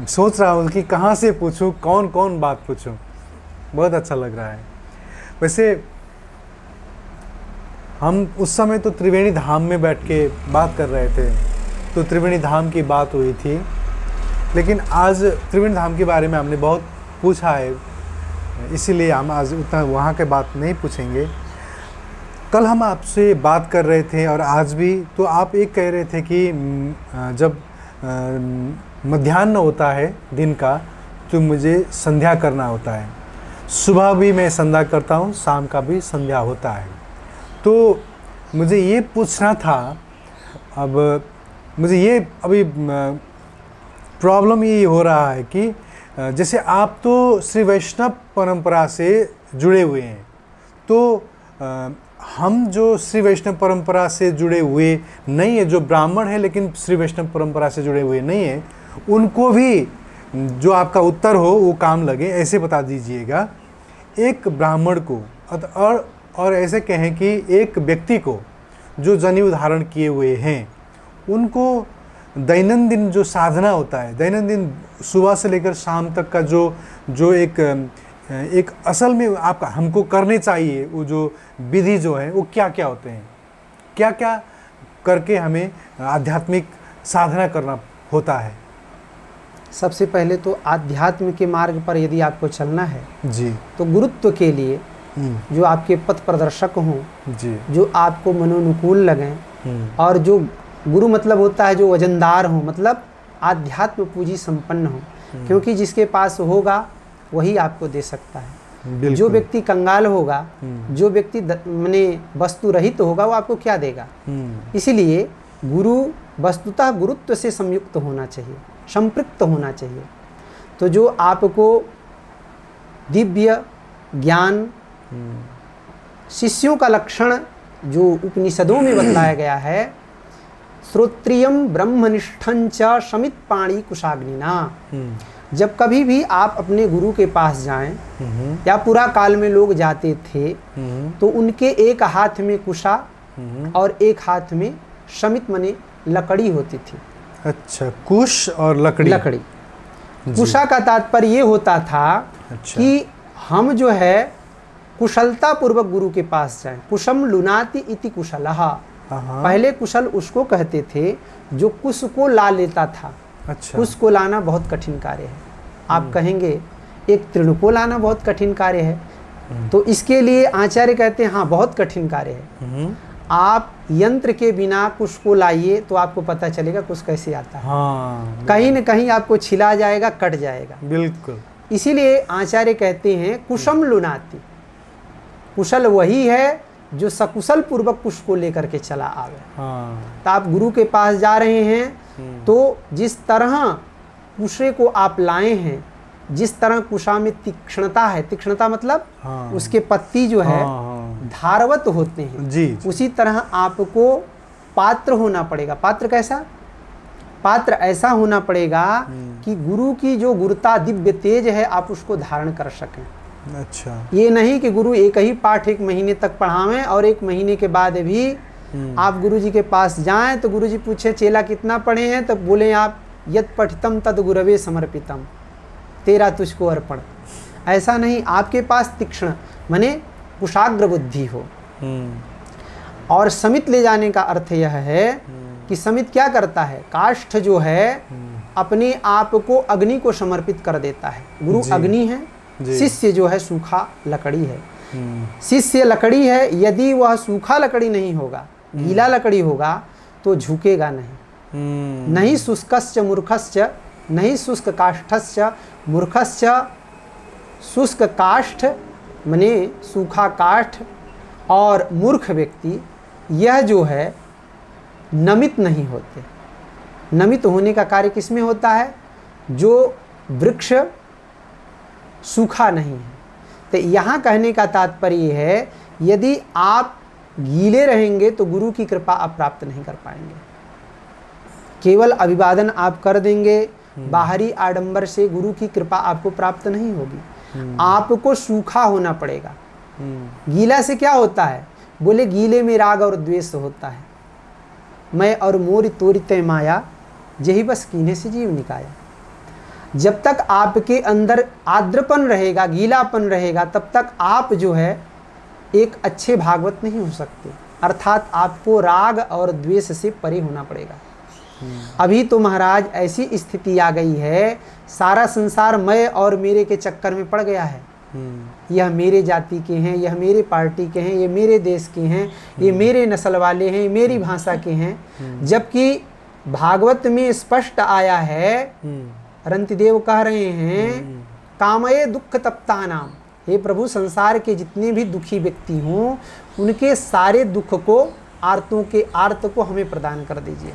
सोच रहा हूँ कि कहाँ से पूछूँ, कौन कौन बात पूछूँ। बहुत अच्छा लग रहा है। वैसे हम उस समय तो त्रिवेणी धाम में बैठ के बात कर रहे थे, तो त्रिवेणी धाम की बात हुई थी, लेकिन आज त्रिवेणी धाम के बारे में हमने बहुत पूछा है, इसीलिए हम आज उतना वहाँ के बात नहीं पूछेंगे। कल हम आपसे बात कर रहे थे और आज भी, तो आप एक कह रहे थे कि जब मध्याह्न होता है दिन का तो मुझे संध्या करना होता है। सुबह भी मैं संध्या करता हूँ, शाम का भी संध्या होता है। तो मुझे ये पूछना था, अब मुझे ये अभी प्रॉब्लम ये हो रहा है कि जैसे आप तो श्री वैष्णव परंपरा से जुड़े हुए हैं, तो हम जो श्री वैष्णव परंपरा से जुड़े हुए नहीं है, जो ब्राह्मण है लेकिन श्री वैष्णव परंपरा से जुड़े हुए नहीं है, उनको भी जो आपका उत्तर हो वो काम लगे, ऐसे बता दीजिएगा। एक ब्राह्मण को और ऐसे कहें कि एक व्यक्ति को जो जनेऊ धारण किए हुए हैं, उनको दैनंदिन जो साधना होता है, दैनंदिन सुबह से लेकर शाम तक का जो एक असल में आपका हमको करने चाहिए, वो जो विधि जो है वो क्या क्या होते हैं, क्या क्या करके हमें आध्यात्मिक साधना करना होता है। सबसे पहले तो आध्यात्म के मार्ग पर यदि आपको चलना है जी, तो गुरुत्व के लिए जो आपके पथ प्रदर्शक हों जी, जो आपको मनोनुकूल लगें, और जो गुरु मतलब होता है जो वजनदार हो, मतलब आध्यात्म पूंजी संपन्न हो, क्योंकि जिसके पास होगा वही आपको दे सकता है। जो व्यक्ति कंगाल होगा, जो व्यक्ति माने वस्तु रहित होगा, वो आपको क्या देगा। इसीलिए गुरु वस्तुतः गुरुत्व से संयुक्त होना चाहिए, संपृक्त होना चाहिए। तो जो आपको दिव्य ज्ञान, शिष्यों का लक्षण जो उपनिषदों में बताया गया है, श्रोत्रियम ब्रह्मनिष्ठं च शमित पाणी कुशाग्निना। जब कभी भी आप अपने गुरु के पास जाएं, या पूरा काल में लोग जाते थे, तो उनके एक हाथ में कुशा और एक हाथ में शमित मने लकड़ी होती थी। अच्छा, कुश और लकड़ी। कुशा का तात्पर्य ये होता था कि हम जो है कुशलता पूर्वक गुरु के पास जाएं। कुशम लुनाति इति कुशलः। पहले कुशल उसको कहते थे जो कुश को ला लेता था। अच्छा। कुश को लाना बहुत कठिन कार्य है। आप कहेंगे एक तृण को लाना बहुत कठिन कार्य है, तो इसके लिए आचार्य कहते हैं हाँ बहुत कठिन कार्य है। आप यंत्र के बिना कुश को लाइए तो आपको पता चलेगा कुश कैसे आता है। हाँ, कहीं न कहीं आपको छिला जाएगा, कट जाएगा। बिल्कुल। इसीलिए आचार्य कहते हैं कुशम लुनाति। कुशल वही है जो सकुशल पूर्वक कुश को लेकर के चला आवे। हाँ। तो आप गुरु के पास जा रहे हैं तो जिस तरह कुशे को आप लाए हैं, जिस तरह कुशा में तीक्ष्णता है, तीक्ष्णता मतलब उसके पत्ती जो है धारवत होते हैं, जी। उसी तरह आपको पात्र होना पड़ेगा। पात्र कैसा? पात्र ऐसा होना पड़ेगा कि गुरु की जो गुरुता दिव्य तेज है आप उसको धारण कर सकें। अच्छा, ये नहीं कि गुरु एक ही पाठ 1 महीने तक पढ़ावें और 1 महीने के बाद भी आप गुरु जी के पास जाएं तो गुरु जी पूछे चेला कितना पढ़े हैं, तो बोले आप यद पठितम तद गुरवे समर्पितम, तेरा तुझको अर्पण। ऐसा नहीं, आपके पास तीक्ष्ण माने कुशाग्र बुद्धि हो। और समित ले जाने का अर्थ यह है कि समित क्या करता है, काष्ठ जो है अपने आप को अग्नि को समर्पित कर देता है। गुरु अग्नि है, शिष्य जो है सूखा लकड़ी है। शिष्य लकड़ी है, यदि वह सूखा लकड़ी नहीं होगा, गीला लकड़ी होगा तो झुकेगा नहीं। नहीं शुष्कश्च मूर्खश्च, नहीं शुष्क काष्ठश्च मूर्खश्च। शुष्क काष्ठ माने सूखा काष्ठ और मूर्ख व्यक्ति यह जो है नमित नहीं होते। नमित होने का कार्य किसमें होता है? जो वृक्ष सूखा नहीं है। तो यहाँ कहने का तात्पर्य है यदि आप गीले रहेंगे तो गुरु की कृपा आप प्राप्त नहीं कर पाएंगे। केवल अभिवादन आप कर देंगे, बाहरी आडंबर से गुरु की कृपा आपको प्राप्त नहीं होगी। आपको सूखा होना पड़ेगा। गीला से क्या होता है? बोले गीले में राग और द्वेष होता है। मैं और मोर तोरी तय माया, यही बस कीने से जीव निकाया। जब तक आपके अंदर आर्द्रपन रहेगा, गीलापन रहेगा, तब तक आप जो है एक अच्छे भागवत नहीं हो सकते। अर्थात आपको राग और द्वेष से परे होना पड़ेगा। अभी तो महाराज ऐसी स्थिति आ गई है, सारा संसार मैं और मेरे के चक्कर में पड़ गया है। यह मेरे जाति के हैं, यह मेरे पार्टी के हैं, ये मेरे देश के हैं, ये मेरे नस्ल वाले हैं, ये मेरी भाषा के हैं। जबकि भागवत में स्पष्ट आया है, रंतिदेव कह रहे हैं कामये दुख तप्ता नाम, हे प्रभु संसार के जितने भी दुखी व्यक्ति हों उनके सारे दुख को, आर्तों के आर्त को हमें प्रदान कर दीजिए।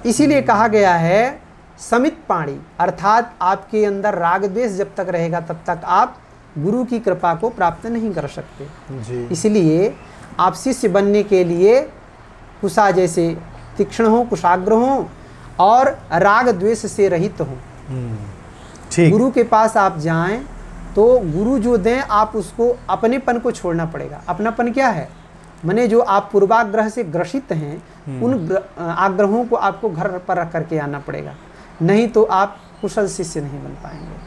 इसीलिए कहा गया है समित पाणी, अर्थात आपके अंदर राग द्वेष जब तक रहेगा तब तक आप गुरु की कृपा को प्राप्त नहीं कर सकते जी। इसलिए आप शिष्य बनने के लिए कुशा जैसे तीक्ष्ण हो, कुशाग्र हो और राग द्वेष से रहित हो। गुरु के पास आप जाएं तो गुरु जो दें आप उसको अपनेपन को छोड़ना पड़ेगा। अपनापन क्या है? माने जो आप पूर्वाग्रह से ग्रसित हैं उन आग्रहों को आपको घर पर रख करके आना पड़ेगा, नहीं तो आप कुशल शिष्य नहीं बन पाएंगे।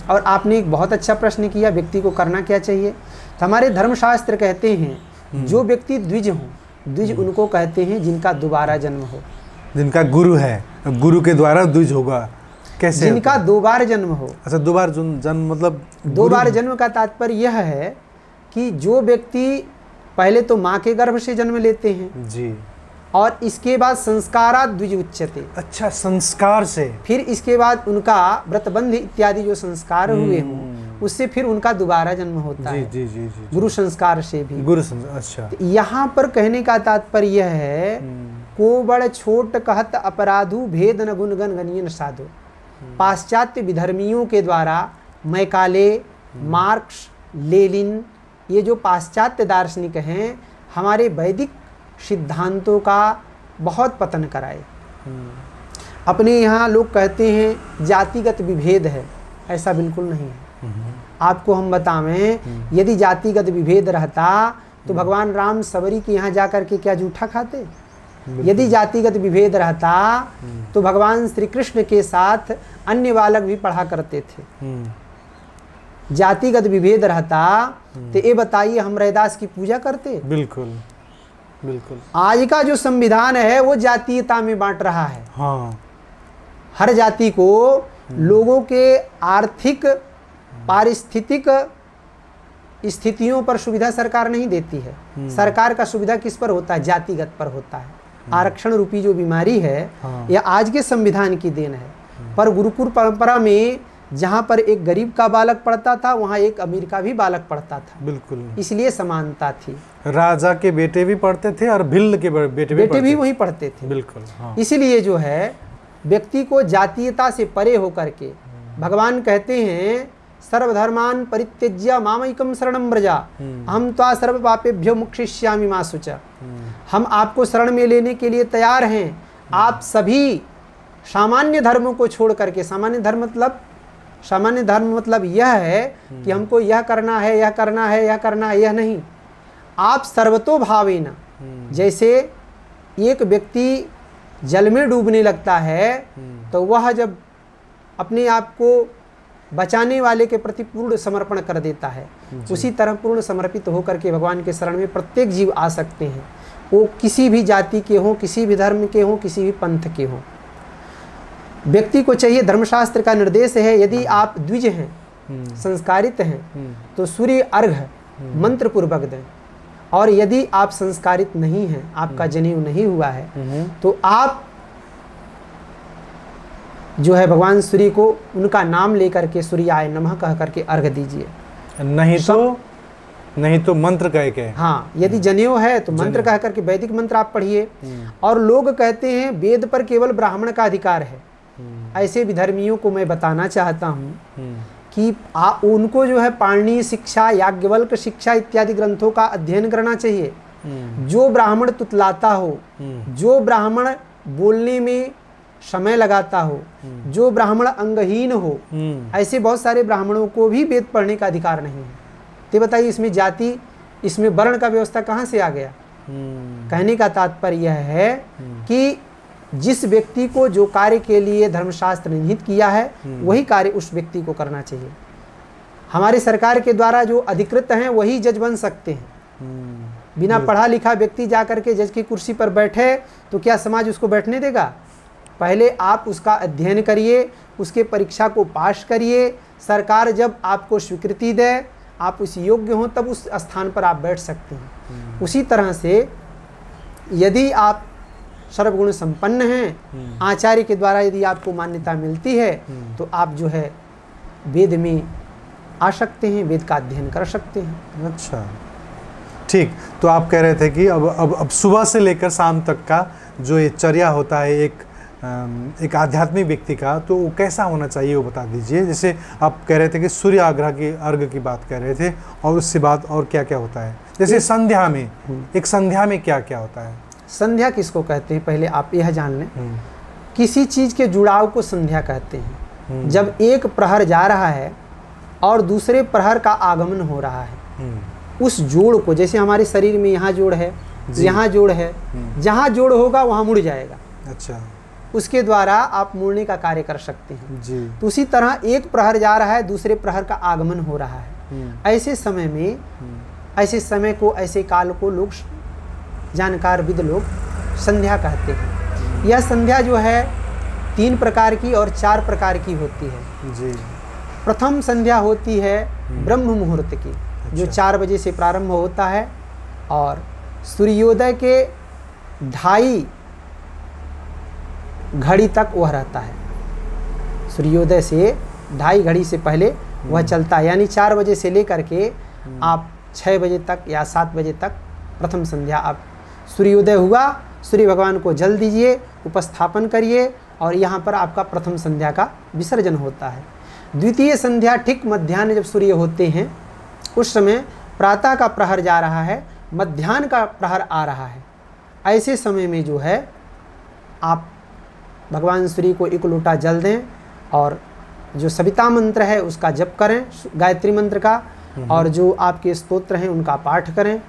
और आपने एक बहुत अच्छा प्रश्न किया, व्यक्ति को करना क्या चाहिए? तो हमारे धर्मशास्त्र कहते हैं जो व्यक्ति द्विज हो, द्विज उनको कहते हैं जिनका दोबारा जन्म हो, जिनका गुरु है, गुरु के द्वारा द्विज होगा। कैसे? जिनका 2 बार जन्म हो। अच्छा, 2 बार जन्म मतलब 2 बार जन्म का तात्पर्य यह है कि जो व्यक्ति पहले तो माँ के गर्भ से जन्म लेते हैं जी, और इसके बाद संस्कारात् द्विज उच्यते। अच्छा, संस्कार से फिर इसके बाद उनका व्रतबंध इत्यादि जो संस्कार हुए हों उससे फिर उनका दोबारा जन्म होता है। जी, जी, जी, गुरु संस्कार से भी गुरु संस्कार। अच्छा, यहाँ पर कहने का तात्पर्य यह है को बड़ छोट कहत अपराधु भेद न गुणगन गनियन साधु। पाश्चात्य विधर्मियों के द्वारा मैकाले, मार्क्स, लेनिन, ये जो पाश्चात्य दार्शनिक हैं हमारे वैदिक सिद्धांतों का बहुत पतन कराए। अपने यहाँ लोग कहते हैं जातिगत विभेद है, ऐसा बिल्कुल नहीं है। आपको हम बतावें, यदि जातिगत विभेद रहता तो भगवान राम सबरी के यहाँ जाकर के क्या जूठा खाते? यदि जातिगत विभेद रहता तो भगवान श्री कृष्ण के साथ अन्य बालक भी पढ़ा करते थे। जातिगत विभेद रहता तो ये बताइए हम रैदास की पूजा करते? बिल्कुल बिल्कुल। आज का जो संविधान है वो जातीयता में बांट रहा है। हाँ। हर जाति को लोगों के आर्थिक पारिस्थितिक स्थितियों पर सुविधा सरकार नहीं देती है। सरकार का सुविधा किस पर होता है? जातिगत पर होता है। आरक्षण रूपी जो बीमारी है यह आज के संविधान की देन है। पर गुरुकुल परंपरा में जहाँ पर एक गरीब का बालक पढ़ता था वहाँ एक अमीर का भी बालक पढ़ता था। बिल्कुल, इसलिए समानता थी। राजा के बेटे भी पढ़ते थे और भिल्ल के बेटे भी वहीं पढ़ते थे। बिल्कुल, हाँ। इसीलिए जो है व्यक्ति को जातीयता से परे होकर के भगवान कहते हैं सर्वधर्मान परित्यज्य मामैकम शरणं व्रजा अहं त्वा सर्व पापेभ्यो मोक्षयिष्यामि मा शुचा। हम आपको शरण में लेने के लिए तैयार हैं। आप सभी सामान्य धर्मों को छोड़ करके, सामान्य धर्म मतलब यह है कि हमको यह करना है, यह करना है, यह करना है, यह नहीं। आप सर्वतोभावेन, जैसे एक व्यक्ति जल में डूबने लगता है तो वह जब अपने आप को बचाने वाले के प्रति पूर्ण समर्पण कर देता है, उसी तरह पूर्ण समर्पित होकर के भगवान के शरण में प्रत्येक जीव आ सकते हैं। वो किसी भी जाति के हों, किसी भी धर्म के हों, किसी भी पंथ के हों। व्यक्ति को चाहिए, धर्मशास्त्र का निर्देश है, यदि आप द्विज हैं, संस्कारित हैं, तो सूर्य अर्घ्य मंत्र पूर्वक दें। और यदि आप संस्कारित नहीं हैं, आपका जनेऊ नहीं हुआ है, तो आप जो है भगवान सूर्य को उनका नाम लेकर के सूर्याय नमः कह करके अर्घ दीजिए। नहीं तो मंत्र कह के, हाँ, यदि जनेऊ है तो मंत्र कह करके वैदिक मंत्र आप पढ़िए। और लोग कहते हैं वेद पर केवल ब्राह्मण का अधिकार है। ऐसे विधर्मियों को मैं बताना चाहता हूँ कि उनको जो है पाणिनीय शिक्षा, याज्ञवल्क्य शिक्षा इत्यादि ग्रंथों का अध्ययन करना चाहिए। जो ब्राह्मण तुतलाता हो, जो ब्राह्मण बोलने में समय लगाता हो, जो ब्राह्मण अंगहीन हो, ऐसे बहुत सारे ब्राह्मणों को भी वेद पढ़ने का अधिकार नहीं है। तो बताइए इसमें जाति, इसमें वर्ण का व्यवस्था कहाँ से आ गया? कहने का तात्पर्य यह है कि जिस व्यक्ति को जो कार्य के लिए धर्मशास्त्र निहित किया है वही कार्य उस व्यक्ति को करना चाहिए। हमारे सरकार के द्वारा जो अधिकृत हैं वही जज बन सकते हैं। बिना पढ़ा लिखा व्यक्ति जाकर के जज की कुर्सी पर बैठे तो क्या समाज उसको बैठने देगा? पहले आप उसका अध्ययन करिए, उसके परीक्षा को पास करिए। सरकार जब आपको स्वीकृति दे, आप उस योग्य हों, तब उस स्थान पर आप बैठ सकते हैं। उसी तरह से यदि आप सर्वगुण संपन्न हैं, आचार्य के द्वारा यदि आपको मान्यता मिलती है, तो आप जो है वेद में आ सकते हैं, वेद का अध्ययन कर सकते हैं। अच्छा, ठीक। तो आप कह रहे थे कि अब सुबह से लेकर शाम तक का जो ये चर्या होता है एक आध्यात्मिक व्यक्ति का, तो वो कैसा होना चाहिए वो बता दीजिए। जैसे आप कह रहे थे कि सूर्य अर्घ की बात कर रहे थे, और उससे बाद और क्या क्या होता है? जैसे संध्या में, एक संध्या में क्या क्या होता है? संध्या किसको कहते हैं पहले आप यह जान लें। किसी चीज के जुड़ाव को संध्या कहते हैं। जब एक प्रहर जा रहा है और दूसरे प्रहर का आगमन हो रहा है, उस जोड़ को, जैसे हमारे शरीर में यहाँ जोड़ है, यहाँ जोड़ है, जहाँ जोड़ होगा वहाँ मुड़ जाएगा। अच्छा, उसके द्वारा आप मुड़ने का कार्य कर सकते हैं जी। तो उसी तरह एक प्रहर जा रहा है, दूसरे प्रहर का आगमन हो रहा है। ऐसे समय में, ऐसे समय को, ऐसे काल को लोग, जानकार विद लोग संध्या कहते हैं। यह संध्या जो है 3 प्रकार की और 4 प्रकार की होती है जी। प्रथम संध्या होती है ब्रह्म मुहूर्त की, जो 4 बजे से प्रारंभ होता है और सूर्योदय के 2:30 घड़ी तक वह रहता है। सूर्योदय से 2:30 घड़ी से पहले वह चलता है, यानी 4 बजे से लेकर के आप 6 बजे तक या 7 बजे तक प्रथम संध्या। आप सूर्योदय हुआ, सूर्य भगवान को जल दीजिए, उपस्थापन करिए, और यहाँ पर आपका प्रथम संध्या का विसर्जन होता है। द्वितीय संध्या ठीक मध्याह्न जब सूर्य होते हैं, उस समय प्रातः का प्रहर जा रहा है, मध्याह्न का प्रहर आ रहा है। ऐसे समय में जो है आप भगवान सूर्य को 1 लोटा जल दें और जो सविता मंत्र है उसका जप करें, गायत्री मंत्र का, और जो आपके स्तोत्र हैं उनका पाठ करें।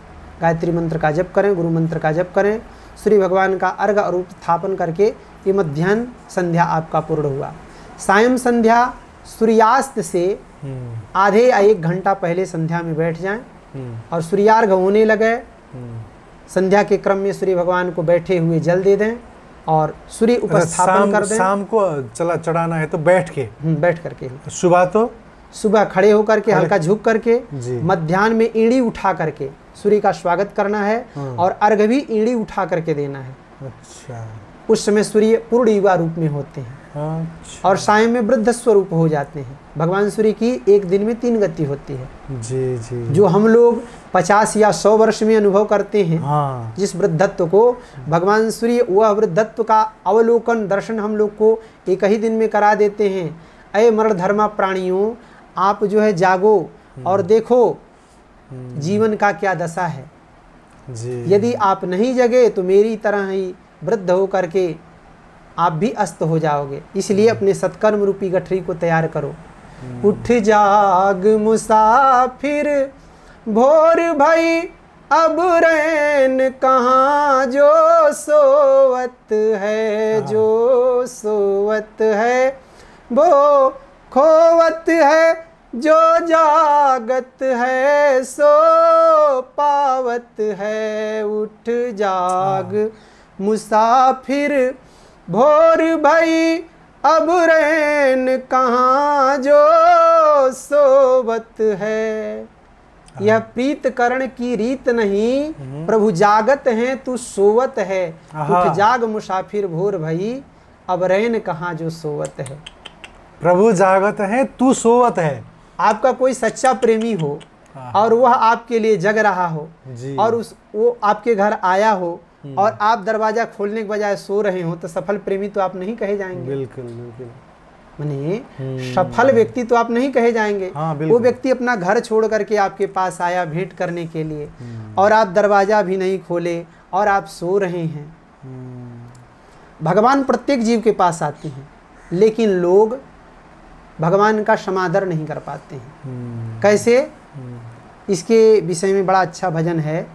गायत्री मंत्र का जप करें, गुरु मंत्र का जप करें, सूर्य भगवान का अर्घ और उपस्थापन करके ये मध्याह्न संध्या आपका पूर्ण हुआ। सायं संध्या सूर्यास्त से आधे या 1 घंटा पहले संध्या में बैठ जाएं और सूर्यार्घ होने लगे, संध्या के क्रम में सूर्य भगवान को बैठे हुए जल दे दें और सूर्य उपस्थापन कर दें। शाम को चढ़ाना है तो बैठ करके। सुबह खड़े होकर के, हल्का झुक करके, मध्याह्न में ईड़ी उठा करके सूर्य का स्वागत करना है और अर्घ भी ईड़ी उठा करके देना है। अच्छा, उस समय सूर्य पूर्ण युवा रूप में होते हैं। अच्छा। और साय में वृद्ध स्वरूप हो जाते हैं। भगवान सूर्य की एक दिन में 3 गति होती है। जी जी। जो हम लोग 50 या 100 वर्ष में अनुभव करते हैं, हाँ। जिस वृद्धत्व को, भगवान सूर्य वह वृद्धत्व का अवलोकन दर्शन हम लोग को एक ही दिन में करा देते हैं। अय मरण धर्मा प्राणियों, आप जो है जागो और देखो जीवन का क्या दशा है। जी। यदि आप नहीं जगे तो मेरी तरह ही वृद्ध हो करके आप भी अस्त हो जाओगे। इसलिए अपने सत्कर्म रूपी गठरी को तैयार करो। उठ जाग मुसाफिर भोर भई, अब रैन कहाँ जो सोवत है, जो सोवत है वो खोवत है, जो जागत है सो पावत है। उठ जाग मुसाफिर भोर भई, अब रैन कहाँ जो सोवत है। यह प्रीत करण की रीत नहीं, प्रभु जागत हैं तू सोवत है। उठ जाग मुसाफिर भोर भई, अब रैन कहाँ जो सोवत है। प्रभु जागत है तू सोवत है। आपका कोई सच्चा प्रेमी हो और वह आपके लिए जग रहा हो जी। और वो आपके घर आया हो और आप दरवाजा खोलने के बजाय सो रहे हो, तो सफल प्रेमी तो आप नहीं कहे जाएंगे। बिल्कुल बिल्कुल। माने सफल व्यक्ति तो आप नहीं कहे जाएंगे। हाँ, वो व्यक्ति अपना घर छोड़ करके आपके पास आया भेंट करने के लिए और आप दरवाजा भी नहीं खोले और आप सो रहे हैं। भगवान प्रत्येक जीव के पास आते हैं, लेकिन लोग भगवान का समादर नहीं कर पाते हैं। कैसे? इसके विषय में बड़ा अच्छा भजन है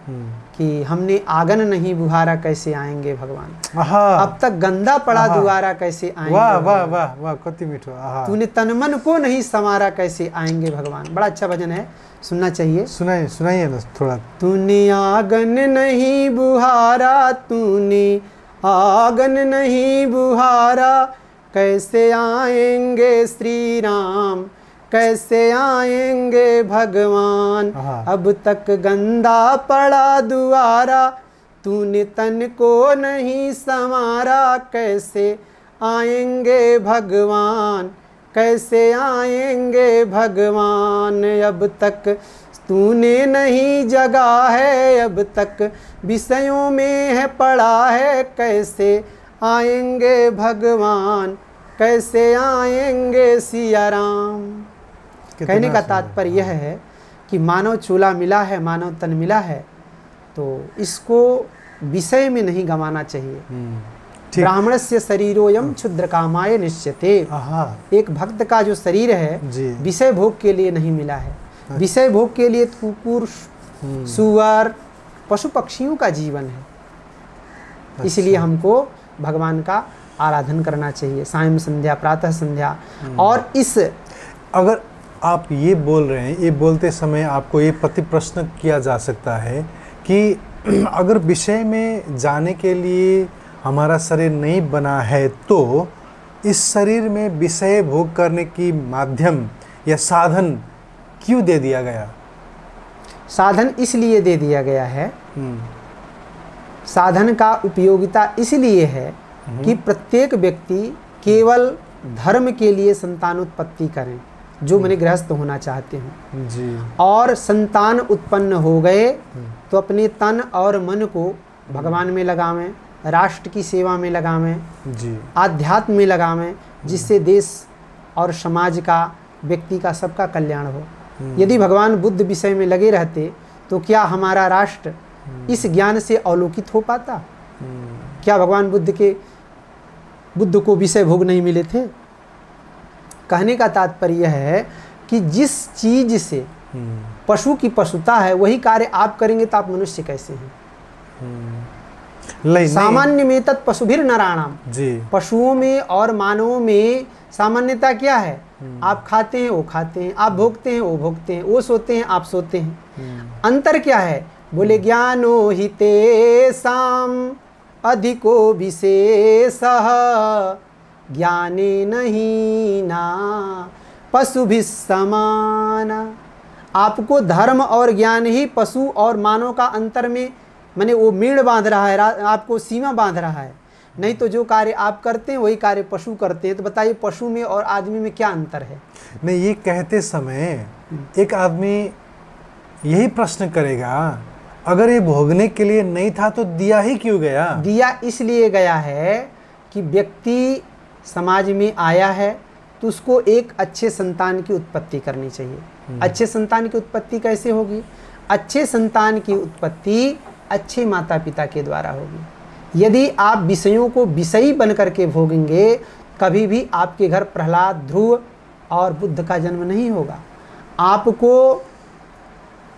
कि हमने आंगन नहीं बुहारा, कैसे आएंगे भगवान। अब तक गंदा पड़ा दुआरा, कैसे आएंगे। वाह वाह वाह वाह, कति मीठो। तूने तन मन को नहीं संवारा, कैसे आएंगे भगवान। बड़ा अच्छा भजन है, सुनना चाहिए। सुनाइए सुनाइए ना थोड़ा। तूने आंगन नहीं बुहारा, तूने आंगन नहीं बुहारा, कैसे आएंगे श्री राम, कैसे आएंगे भगवान। अब तक गंदा पड़ा दुआरा, तूने तन को नहीं संवारा, कैसे आएंगे भगवान, कैसे आएंगे भगवान। अब तक तूने नहीं जगा है, अब तक विषयों में है पड़ा है, कैसे आएंगे भगवान, कैसे आएंगे सिया राम। कहने का तात्पर्य यह है कि मानव चूल्हा मिला है, मानव तन मिला है, तो इसको विषय में नहीं गंवाना चाहिए। ब्राह्मणस्य शरीरोयम क्षुद्र कामाय निश्चिते। एक भक्त का जो शरीर है विषय भोग के लिए नहीं मिला है। विषय भोग के लिए कुकुर, सुअर, पशु पक्षियों का जीवन है। इसलिए हमको भगवान का आराधन करना चाहिए, सायं संध्या, प्रातः संध्या। और इस अगर आप ये बोल रहे हैं, ये बोलते समय आपको ये प्रति प्रश्न किया जा सकता है कि अगर विषय में जाने के लिए हमारा शरीर नहीं बना है, तो इस शरीर में विषय भोग करने की माध्यम या साधन क्यों दे दिया गया? साधन इसलिए दे दिया गया है, साधन का उपयोगिता इसलिए है कि प्रत्येक व्यक्ति केवल धर्म के लिए संतानोत्पत्ति करें, जो मैंने गृहस्थ होना चाहते हैं जी। और संतान उत्पन्न हो गए तो अपने तन और मन को भगवान में लगावें, राष्ट्र की सेवा में लगावें जी, आध्यात्म में लगावें, जिससे देश और समाज का, व्यक्ति का, सबका कल्याण हो। यदि भगवान बुद्ध विषय में लगे रहते तो क्या हमारा राष्ट्र इस ज्ञान से अवलोकित हो पाता? क्या भगवान बुद्ध को विषय भोग नहीं मिले थे? कहने का तात्पर्य है कि जिस चीज से पशु की पशुता है वही कार्य आप करेंगे तो आप मनुष्य कैसे हैं? सामान्य में तत् पशुभिर नराणाम। पशुओं में और मानवों में सामान्यता क्या है? आप खाते हैं, वो खाते हैं, आप भोगते हैं, वो भोगते हैं, वो सोते हैं, आप सोते हैं। अंतर क्या है? बोले ज्ञानो हि तेषाम अधिको विशेषः ज्ञाने नहीं ना पशुभिः समान। आपको धर्म और ज्ञान ही पशु और मानव का अंतर में, माने वो मीड़ बांध रहा है, आपको सीमा बांध रहा है। नहीं तो जो कार्य आप करते हैं वही कार्य पशु करते हैं। तो बताइए पशु में और आदमी में क्या अंतर है? नहीं, ये कहते समय एक आदमी यही प्रश्न करेगा, अगर ये भोगने के लिए नहीं था तो दिया ही क्यों गया? दिया इसलिए गया है कि व्यक्ति समाज में आया है तो उसको एक अच्छे संतान की उत्पत्ति करनी चाहिए। अच्छे संतान की उत्पत्ति कैसे होगी? अच्छे संतान की उत्पत्ति अच्छे माता पिता के द्वारा होगी। यदि आप विषयों को विषयी बन करके भोगेंगे, कभी भी आपके घर प्रहलाद, ध्रुव और बुद्ध का जन्म नहीं होगा। आपको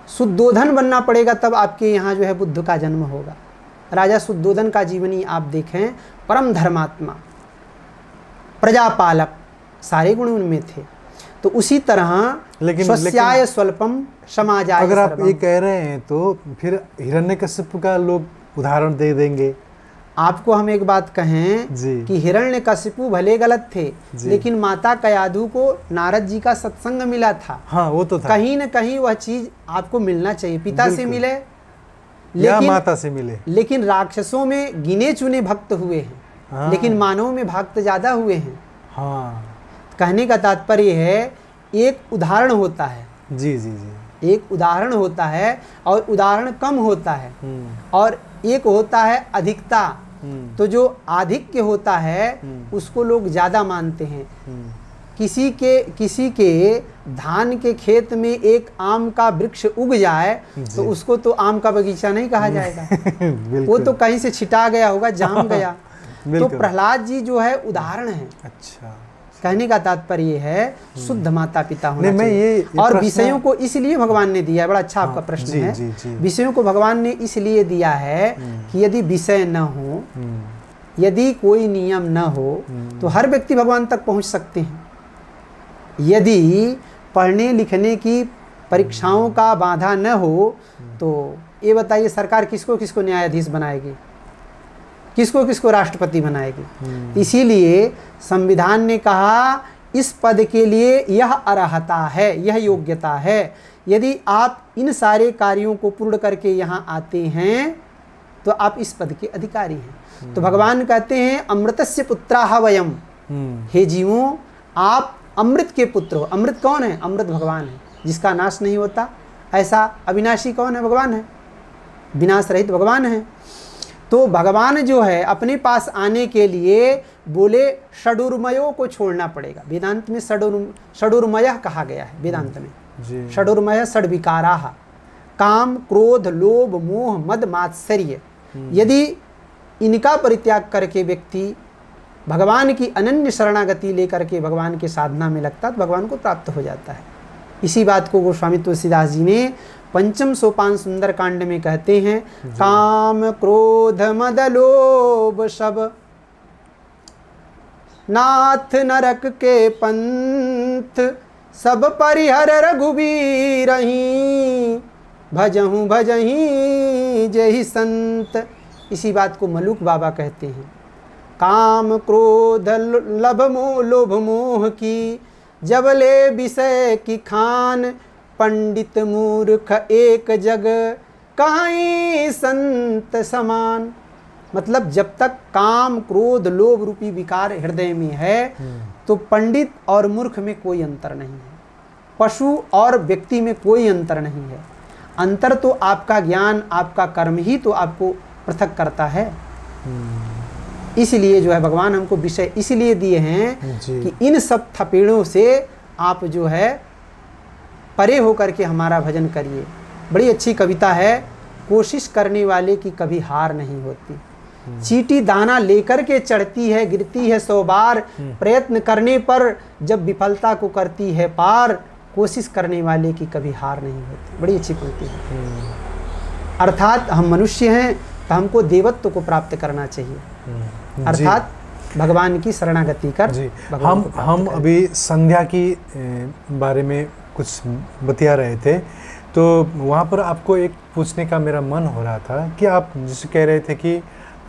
शुद्धोधन बनना पड़ेगा, तब आपके यहाँ जो है बुद्ध का जन्म होगा। राजा शुद्धोधन का जीवनी आप देखें, परम धर्मात्मा, प्रजापालक, सारे गुण उनमें थे। तो उसी तरह स्वस्याय स्वल्पम समाजाय। अगर आप ये कह रहे हैं तो फिर हिरण्यकशिपु का लोग उदाहरण दे देंगे। आपको हम एक बात कहें कि हिरण्यकशिपु भले गलत थे, लेकिन माता कयाधु को नारद जी का सत्संग मिला था। हाँ, वो तो था। कहीं न कहीं वह चीज आपको मिलना चाहिए। पिता से मिले या माता से मिले। लेकिन राक्षसों में गिने चुने भक्त हुए हैं। हाँ। लेकिन मानव में भक्त ज्यादा हुए हैं। हाँ। कहने का तात्पर्य है, एक उदाहरण होता है। जी जी जी। एक उदाहरण होता है और उदाहरण कम होता है, और एक होता है अधिकता। तो जो आधिक्य होता है उसको लोग ज्यादा मानते हैं। किसी के धान के खेत में एक आम का वृक्ष उग जाए तो उसको तो आम का बगीचा नहीं कहा जाएगा। वो तो कहीं से छिटा गया होगा, जाम गया। तो प्रहलाद जी जो है उदाहरण है। अच्छा। कहने का तात्पर्य है शुद्ध माता पिता होना चाहिए। और विषयों को इसलिए भगवान ने दिया है। बड़ा अच्छा आपका प्रश्न है। विषयों को भगवान ने इसलिए दिया है कि यदि विषय न हो, यदि कोई नियम न हो, तो हर व्यक्ति भगवान तक पहुंच सकते हैं। यदि पढ़ने लिखने की परीक्षाओं का बाधा न हो, तो ये बताइए सरकार किसको किसको न्यायाधीश बनाएगी, किसको किसको राष्ट्रपति बनाएगी? इसीलिए संविधान ने कहा इस पद के लिए यह अर्हता है, यह योग्यता है। यदि आप इन सारे कार्यों को पूर्ण करके यहाँ आते हैं तो आप इस पद के अधिकारी हैं। तो भगवान कहते हैं अमृतस्य पुत्राः वयम। हे जीवों, आप अमृत के पुत्र हो। अमृत कौन है? अमृत भगवान है, जिसका नाश नहीं होता। ऐसा अविनाशी कौन है? भगवान है। विनाश रहित भगवान है। तो भगवान जो है अपने पास आने के लिए बोले षडुर्मयों को छोड़ना पड़ेगा। वेदांत में षडुर्मय कहा गया है। वेदांत में षडुर्मय षड्विकाराः, काम, क्रोध, लोभ, मोह, मद, मात्सर्य। यदि इनका परित्याग करके व्यक्ति भगवान की अनन्य शरणागति लेकर के भगवान के साधना में लगता तो भगवान को प्राप्त हो जाता है। इसी बात को गोस्वामी तुलसीदास जी ने पंचम सोपान सुंदर कांड में कहते हैं, काम, क्रोध, मद, लोभ सब नाथ नरक के पंथ, सब परिहर रघुबीरहि, भजहु भजहि जहि संत। इसी बात को मलुक बाबा कहते हैं। काम, क्रोध, लोभ मोह की, जब ले विषय की खान, पंडित मूर्ख एक जग, काई संत समान। मतलब जब तक काम, क्रोध, लोभ रूपी विकार हृदय में है तो पंडित और मूर्ख में कोई अंतर नहीं है, पशु और व्यक्ति में कोई अंतर नहीं है। अंतर तो आपका ज्ञान, आपका कर्म ही तो आपको पृथक करता है। इसलिए जो है भगवान हमको विषय इसलिए दिए हैं कि इन सब थपेड़ों से आप जो है परे होकर के हमारा भजन करिए। बड़ी अच्छी कविता है, कोशिश करने वाले की कभी हार नहीं होती। चींटी दाना लेकर के चढ़ती है, गिरती है 100 बार, प्रयत्न करने पर जब विफलता को करती है पार, कोशिश करने वाले की कभी हार नहीं होती। बड़ी अच्छी पंक्ति है। अर्थात हम मनुष्य हैं तो हमको देवत्व को प्राप्त करना चाहिए। अर्थात भगवान की शरणागति कर हम अभी संध्या की बारे में कुछ बतिया रहे थे, तो वहाँ पर आपको एक पूछने का मेरा मन हो रहा था कि आप जैसे कह रहे थे कि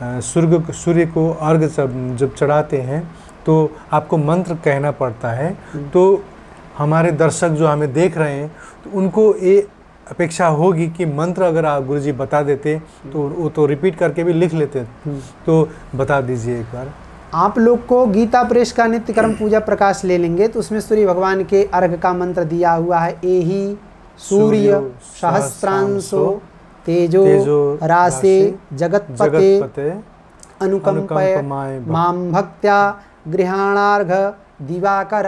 सूर्य को अर्घ जब चढ़ाते हैं तो आपको मंत्र कहना पड़ता है। तो हमारे दर्शक जो हमें देख रहे हैं तो उनको ये अपेक्षा होगी कि मंत्र अगर आप गुरुजी बता देते तो वो तो रिपीट करके भी लिख लेते, तो बता दीजिए एक बार। आप लोग को गीता प्रेस का नित्य कर्म पूजा प्रकाश ले लेंगे तो उसमें सूर्य भगवान के अर्घ का मंत्र दिया हुआ है, एहि सूर्य सहस्रांशो तेजो रासे जगतपते अनुकंपय माम भक्त्या गृहाणार्घ दिवाकर।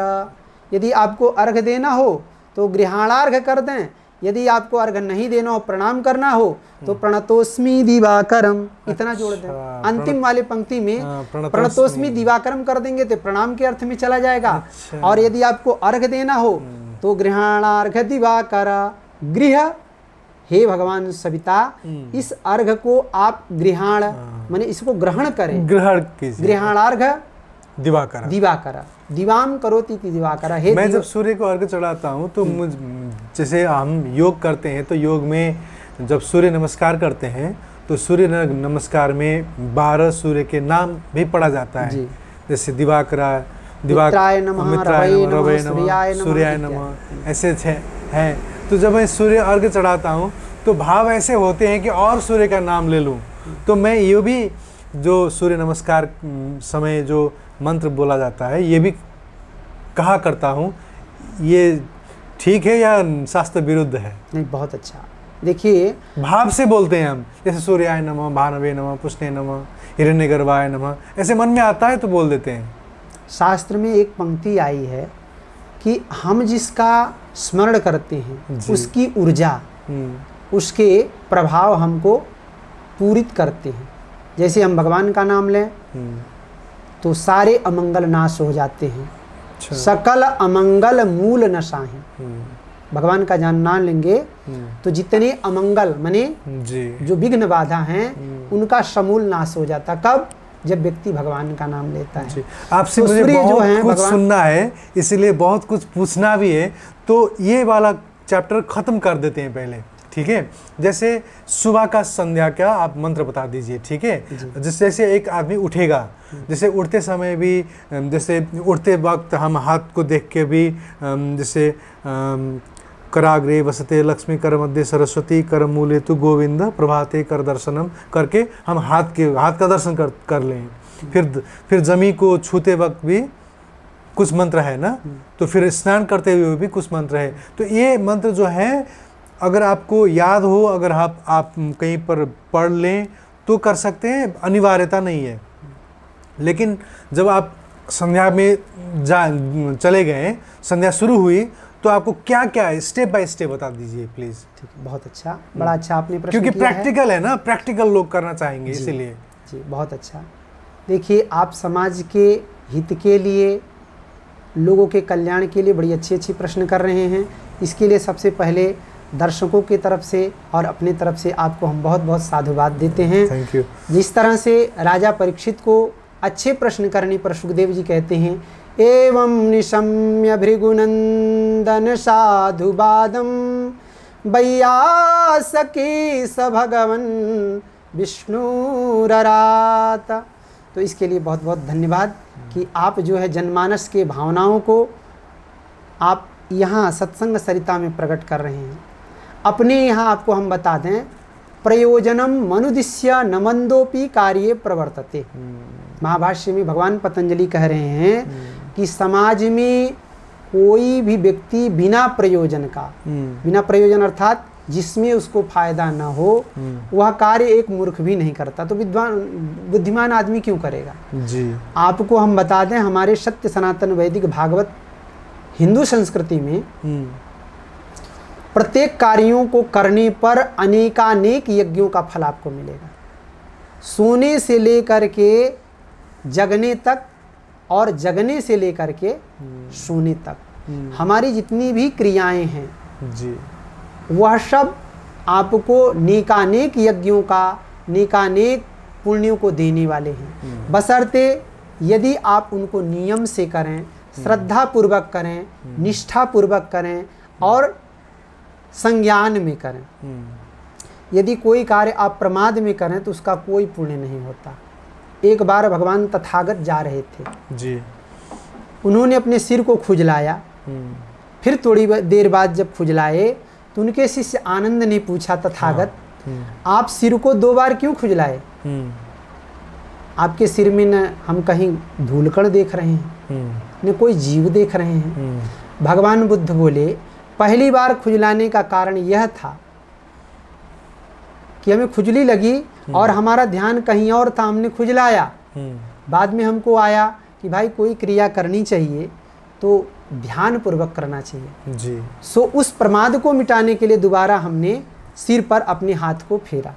यदि आपको अर्घ देना हो तो गृहाणार्घ कर दें, यदि आपको अर्घ नहीं देना हो, प्रणाम करना हो तो प्रणतोस्मि दिवाकरम इतना जोड़ दें। अंतिम वाले पंक्ति में प्रणतोस्मि दिवाकरम कर देंगे तो प्रणाम के अर्थ में चला जाएगा। और यदि आपको अर्घ देना हो तो गृहाणार्घ दिवाकर। गृह, हे भगवान सविता, इस अर्घ को आप गृहाण माने इसको ग्रहण करें, ग्रहण कीजिए। गृहाणार्घ दिवाकर, दिवाकर दिवाम करोति दिवाकर। मैं जब सूर्य को अर्घ चढ़ाता हूँ तो जैसे हम योग करते हैं तो योग में जब सूर्य नमस्कार करते हैं तो सूर्य नमस्कार में 12 सूर्य के नाम भी पढ़ा जाता है, जैसे दिवाकरा, मित्राय नमः, रवये नमः, सूर्याय नमः, ऐसे हैं। तो जब मैं सूर्य अर्घ चढ़ाता हूँ तो भाव ऐसे होते हैं कि और सूर्य का नाम ले लूँ। तो मैं ये भी जो सूर्य नमस्कार समय जो मंत्र बोला जाता है ये भी कहा करता हूँ, ये ठीक है या शास्त्र विरुद्ध है? नहीं, बहुत अच्छा। देखिए, भाव से बोलते हैं हम, जैसे सूर्याय नमः, भानवे नमः, पुष्णे नमः, हिरण्यगर्भाय नमः, ऐसे मन में आता है तो बोल देते हैं। शास्त्र में एक पंक्ति आई है कि हम जिसका स्मरण करते हैं उसकी ऊर्जा, उसके प्रभाव हमको पूरित करते हैं। जैसे हम भगवान का नाम लें तो सारे अमंगल नाश हो जाते हैं। सकल अमंगल मूल नशाही। भगवान का नाम लेंगे तो जितने अमंगल माने जो विघ्न बाधा हैं उनका समूल नाश हो जाता। कब? जब व्यक्ति भगवान का नाम लेता है। आपसे तो मुझे बहुत कुछ सुनना है, इसलिए बहुत कुछ पूछना भी है, तो ये वाला चैप्टर खत्म कर देते हैं पहले, ठीक है? जैसे सुबह का संध्या का आप मंत्र बता दीजिए, ठीक है? जैसे एक आदमी उठेगा, जैसे उठते समय भी, जैसे उठते वक्त हम हाथ को देख के भी, जैसे कराग्रे वसते लक्ष्मी, कर मध्य सरस्वती, कर मूले तु गोविंद, प्रभाते कर दर्शनम करके हम हाथ का दर्शन कर लें। फिर जमी को छूते वक्त भी कुछ मंत्र है ना, तो फिर स्नान करते हुए भी कुछ मंत्र है। तो ये मंत्र जो है अगर आपको याद हो, अगर आप कहीं पर पढ़ लें तो कर सकते हैं, अनिवार्यता नहीं है। लेकिन जब आप संध्या में चले गए, संध्या शुरू हुई, तो आपको क्या क्या है स्टेप बाय स्टेप बता दीजिए प्लीज। ठीक है, बहुत अच्छा, बड़ा अच्छा आपने प्रश्न क्योंकि प्रैक्टिकल है ना, प्रैक्टिकल लोग करना चाहेंगे, इसीलिए। जी, बहुत अच्छा। देखिए, आप समाज के हित के लिए, लोगों के कल्याण के लिए बड़ी अच्छी प्रश्न कर रहे हैं। इसके लिए सबसे पहले दर्शकों की तरफ से और अपने तरफ से आपको हम बहुत बहुत साधुवाद देते हैं। Thank you. जिस तरह से राजा परीक्षित को अच्छे प्रश्न करने पर सुखदेव जी कहते हैं, एवं निशम्य भृगुनंदन साधुवादम वैयासकी स भगवन विष्णुररात। तो इसके लिए बहुत बहुत धन्यवाद कि आप जो है जनमानस के भावनाओं को आप यहाँ सत्संग सरिता में प्रकट कर रहे हैं। अपने यहाँ आपको हम बता दें, प्रयोजनम मनुदिश्य न मंदोपि कार्ये प्रवर्तते। महाभाष्य में भगवान पतंजलि कह रहे हैं कि समाज में कोई भी व्यक्ति बिना प्रयोजन का, बिना प्रयोजन अर्थात जिसमें उसको फायदा ना हो, वह कार्य एक मूर्ख भी नहीं करता। तो बुद्धिमान आदमी क्यों करेगा? जी। आपको हम बता दें, हमारे सत्य सनातन वैदिक भागवत हिंदू संस्कृति में प्रत्येक कार्यों को करने पर अनेकानेक यज्ञों का फल आपको मिलेगा। सोने से लेकर के जगने तक और जगने से लेकर के सोने तक हमारी जितनी भी क्रियाएं हैं जी, वह सब आपको नेकानेक यज्ञों का, नेकानेक पुण्यों को देने वाले हैं, बशर्ते यदि आप उनको नियम से करें, श्रद्धा पूर्वक करें, निष्ठा पूर्वक करें और संज्ञान में करें। यदि कोई कार्य आप प्रमाद में करें तो उसका कोई पुण्य नहीं होता। एक बार भगवान तथागत जा रहे थे जी, उन्होंने अपने सिर को खुजलाया, फिर थोड़ी देर बाद जब खुजलाए तो उनके शिष्य आनंद ने पूछा, तथागत आप सिर को 2 बार क्यों खुजलाए? आपके सिर में न हम कहीं धूलकण देख रहे हैं, न कोई जीव देख रहे हैं। भगवान बुद्ध बोले, पहली बार खुजलाने का कारण यह था कि हमें खुजली लगी और हमारा ध्यान कहीं और था, हमने खुजलाया। बाद में हमको आया कि भाई कोई क्रिया करनी चाहिए तो ध्यान पूर्वक करना चाहिए जी। सो उस प्रमाद को मिटाने के लिए दोबारा हमने सिर पर अपने हाथ को फेरा।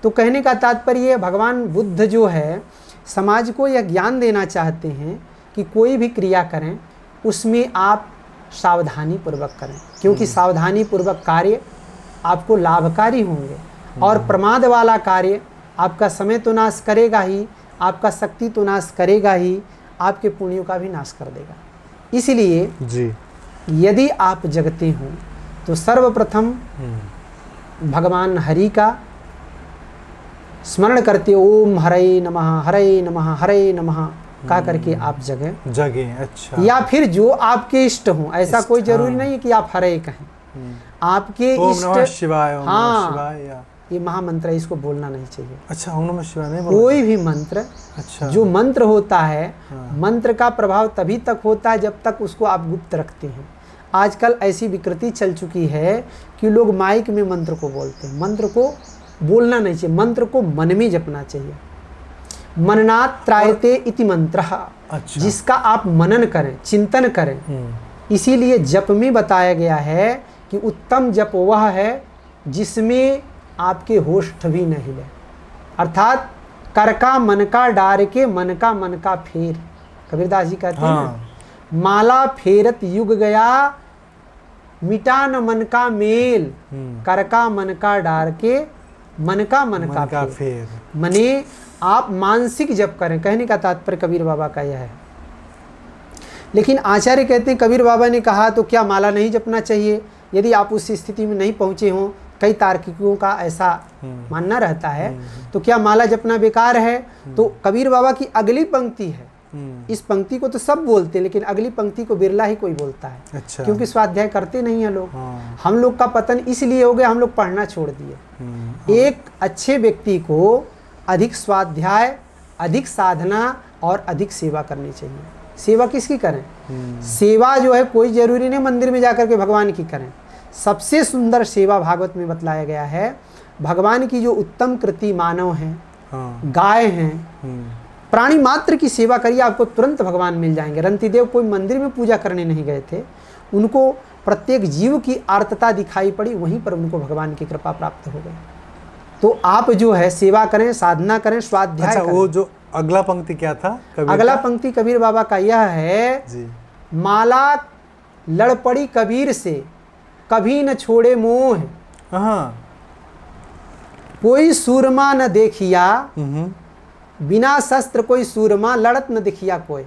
तो कहने का तात्पर्य भगवान बुद्ध जो है समाज को यह ज्ञान देना चाहते हैं कि कोई भी क्रिया करें उसमें आप सावधानी पूर्वक करें, क्योंकि सावधानी पूर्वक कार्य आपको लाभकारी होंगे और प्रमाद वाला कार्य आपका समय तो नाश करेगा ही, आपका शक्ति तो नाश करेगा ही, आपके पुण्यों का भी नाश कर देगा। इसलिए जी यदि आप जगते हो तो सर्वप्रथम भगवान हरि का स्मरण करते, ओम हरे नमः हरे नमः हरे नमः कहा करके आप जगे। अच्छा। या फिर जो आपके इष्ट हो, ऐसा कोई जरूरी नहीं है कि आप हरे कहें, आपके इष्ट शिवाय, हाँ ये महामंत्र है, इसको बोलना नहीं चाहिए। अच्छा, ओम नमः शिवाय नहीं, कोई भी मंत्र, अच्छा जो मंत्र होता है मंत्र का प्रभाव तभी तक होता है जब तक उसको आप गुप्त रखते हैं। आजकल ऐसी विकृति चल चुकी है कि लोग माइक में मंत्र को बोलते हैं। मंत्र को बोलना नहीं चाहिए, मंत्र को मन में जपना चाहिए। मननात् त्रायते इति मंत्रः, अच्छा। जिसका आप मनन करें, चिंतन करें। इसीलिए जप में बताया गया है कि उत्तम जप वह है जिसमें आपके होष्ठ भी न हिले, अर्थात कर का मन का डार के मन का फेर। कबीरदास जी कहते हैं ना, माला फेरत युग गया मिटा न मन का मेल, कर का मन का डार के मन का फेर। मने आप मानसिक जप करें, कहने का तात्पर्य कबीर बाबा का यह है। लेकिन आचार्य कहते हैं कबीर बाबा ने कहा तो क्या माला नहीं जपना चाहिए? यदि आप उस स्थिति में नहीं पहुंचे हों, कई तार्किकों का ऐसा मानना रहता है, तो क्या माला जपना बेकार है? तो कबीर बाबा की अगली पंक्ति है, इस पंक्ति को तो सब बोलते हैं लेकिन अगली पंक्ति को बिरला ही कोई बोलता है। अच्छा। क्योंकि स्वाध्याय करते नहीं हैं लोग। हम लोग का पतन इसलिए हो गया, हम लोग पढ़ना छोड़ दिए। एक अच्छे व्यक्ति को अधिक स्वाध्याय, अधिक साधना और अधिक सेवा करनी चाहिए। सेवा किसकी करें? सेवा जो है कोई जरूरी नहीं मंदिर में जाकर के भगवान की करें। सबसे सुंदर सेवा भागवत में बतलाया गया है। भगवान की जो उत्तम कृति मानव हैं, गाय हैं, प्राणी मात्र की सेवा करिए, आपको तुरंत भगवान मिल जाएंगे। रंतिदेव कोई मंदिर में पूजा करने नहीं गए थे, उनको प्रत्येक जीव की आर्तता दिखाई पड़ी, वहीं पर उनको भगवान की कृपा प्राप्त हो गई। तो आप जो है सेवा करें, साधना करें, स्वाध्याय करें। वो जो अगला पंक्ति क्या था? अगला पंक्ति कबीर बाबा का यह है जी। माला लड़ पड़ी कबीर से कभी न छोड़े मोह, कोई सूरमा न देखिया बिना शस्त्र कोई सूरमा लड़त न दिखिया कोई।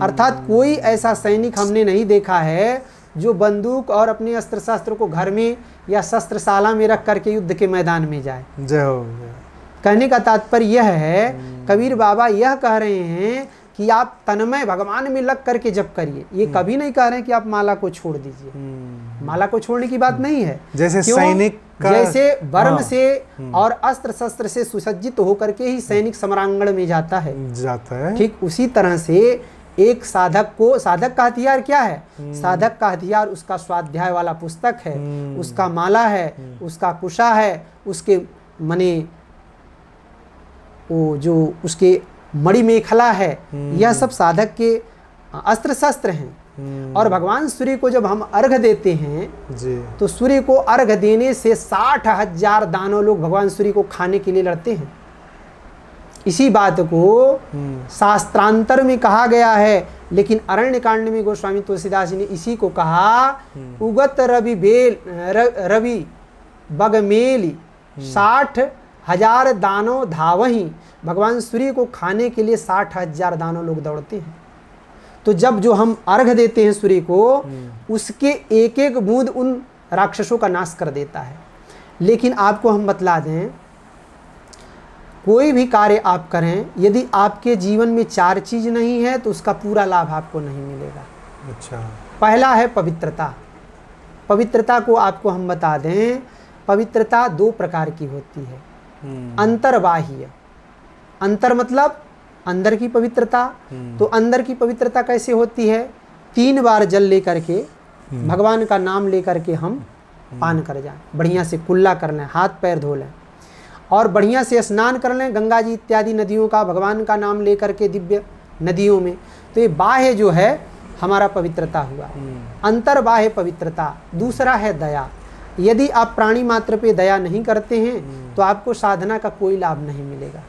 अर्थात कोई ऐसा सैनिक हमने नहीं देखा है जो बंदूक और अपने अस्त्र शस्त्र को घर में या शस्त्रशाला में रख करके युद्ध के मैदान में जाए। जय हो। कहने का तात्पर्य यह है, कबीर बाबा यह कह रहे हैं कि आप तन्मय भगवान में लग करके जप करिए। ये कभी नहीं कह रहे हैं कि आप माला को छोड़ दीजिए। माला को छोड़ने की बात नहीं है। जैसे सैनिक जैसे वर्म से और अस्त्र शस्त्र से सुसज्जित होकर के ही सैनिक समरांगण में जाता है, ठीक उसी तरह से एक साधक को, साधक का हथियार क्या है? साधक का हथियार उसका स्वाध्याय वाला पुस्तक है, उसका माला है, उसका कुशा है, उसके मने वो जो उसके मणि मेखला है, यह सब साधक के अस्त्र शस्त्र हैं। और भगवान सूर्य को जब हम अर्घ देते हैं जी, तो सूर्य को अर्घ देने से 60,000 दानव लोग भगवान सूर्य को खाने के लिए लड़ते हैं। इसी बात को शास्त्रांतर में कहा गया है, लेकिन अरण्य कांड में गोस्वामी तुलसीदास जी ने इसी को कहा, उगत रवि बगमेली 60,000 दानव धावही। भगवान सूर्य को खाने के लिए 60,000 दानव लोग दौड़ते हैं। तो जब जो हम अर्घ देते हैं सूर्य को, उसके एक एक बूंद उन राक्षसों का नाश कर देता है। लेकिन आपको हम बतला दें, कोई भी कार्य आप करें, यदि आपके जीवन में 4 चीज नहीं है तो उसका पूरा लाभ आपको नहीं मिलेगा। अच्छा। पहला है पवित्रता। पवित्रता को आपको हम बता दें, पवित्रता 2 प्रकार की होती है। अंतर्बाह्य, अंतर मतलब अंदर की पवित्रता। तो अंदर की पवित्रता कैसे होती है? 3 बार जल लेकर के भगवान का नाम लेकर के हम पान कर जाएं, बढ़िया से कुल्ला कर लें, हाथ पैर धो लें और बढ़िया से स्नान कर लें गंगा जी इत्यादि नदियों का, भगवान का नाम लेकर के दिव्य नदियों में। तो ये बाह्य जो है हमारा पवित्रता हुआ, अंतर बाह्य पवित्रता। दूसरा है दया। यदि आप प्राणी मात्र पे दया नहीं करते हैं तो आपको साधना का कोई लाभ नहीं मिलेगा।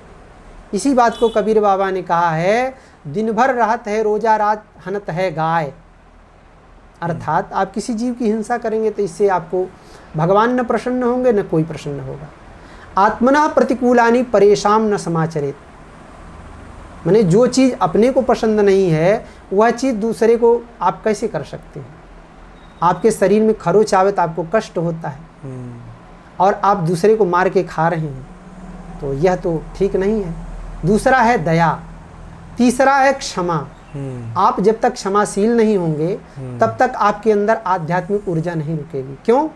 इसी बात को कबीर बाबा ने कहा है, दिन भर रहत है रोजा रात हनत है गाय। अर्थात आप किसी जीव की हिंसा करेंगे तो इससे आपको भगवान न प्रसन्न होंगे न कोई प्रसन्न होगा। आत्मना प्रतिकूलानि परेशान न समाचरित, माने जो चीज़ अपने को पसंद नहीं है वह चीज़ दूसरे को आप कैसे कर सकते हैं? आपके शरीर में खरोच आवे तो आपको कष्ट होता है और आप दूसरे को मार के खा रहे हैं, तो यह तो ठीक नहीं है। दूसरा है दया। तीसरा है क्षमा। आप जब तक क्षमाशील नहीं होंगे तब तक आपके अंदर आध्यात्मिक ऊर्जा नहीं रुकेगी। क्यों?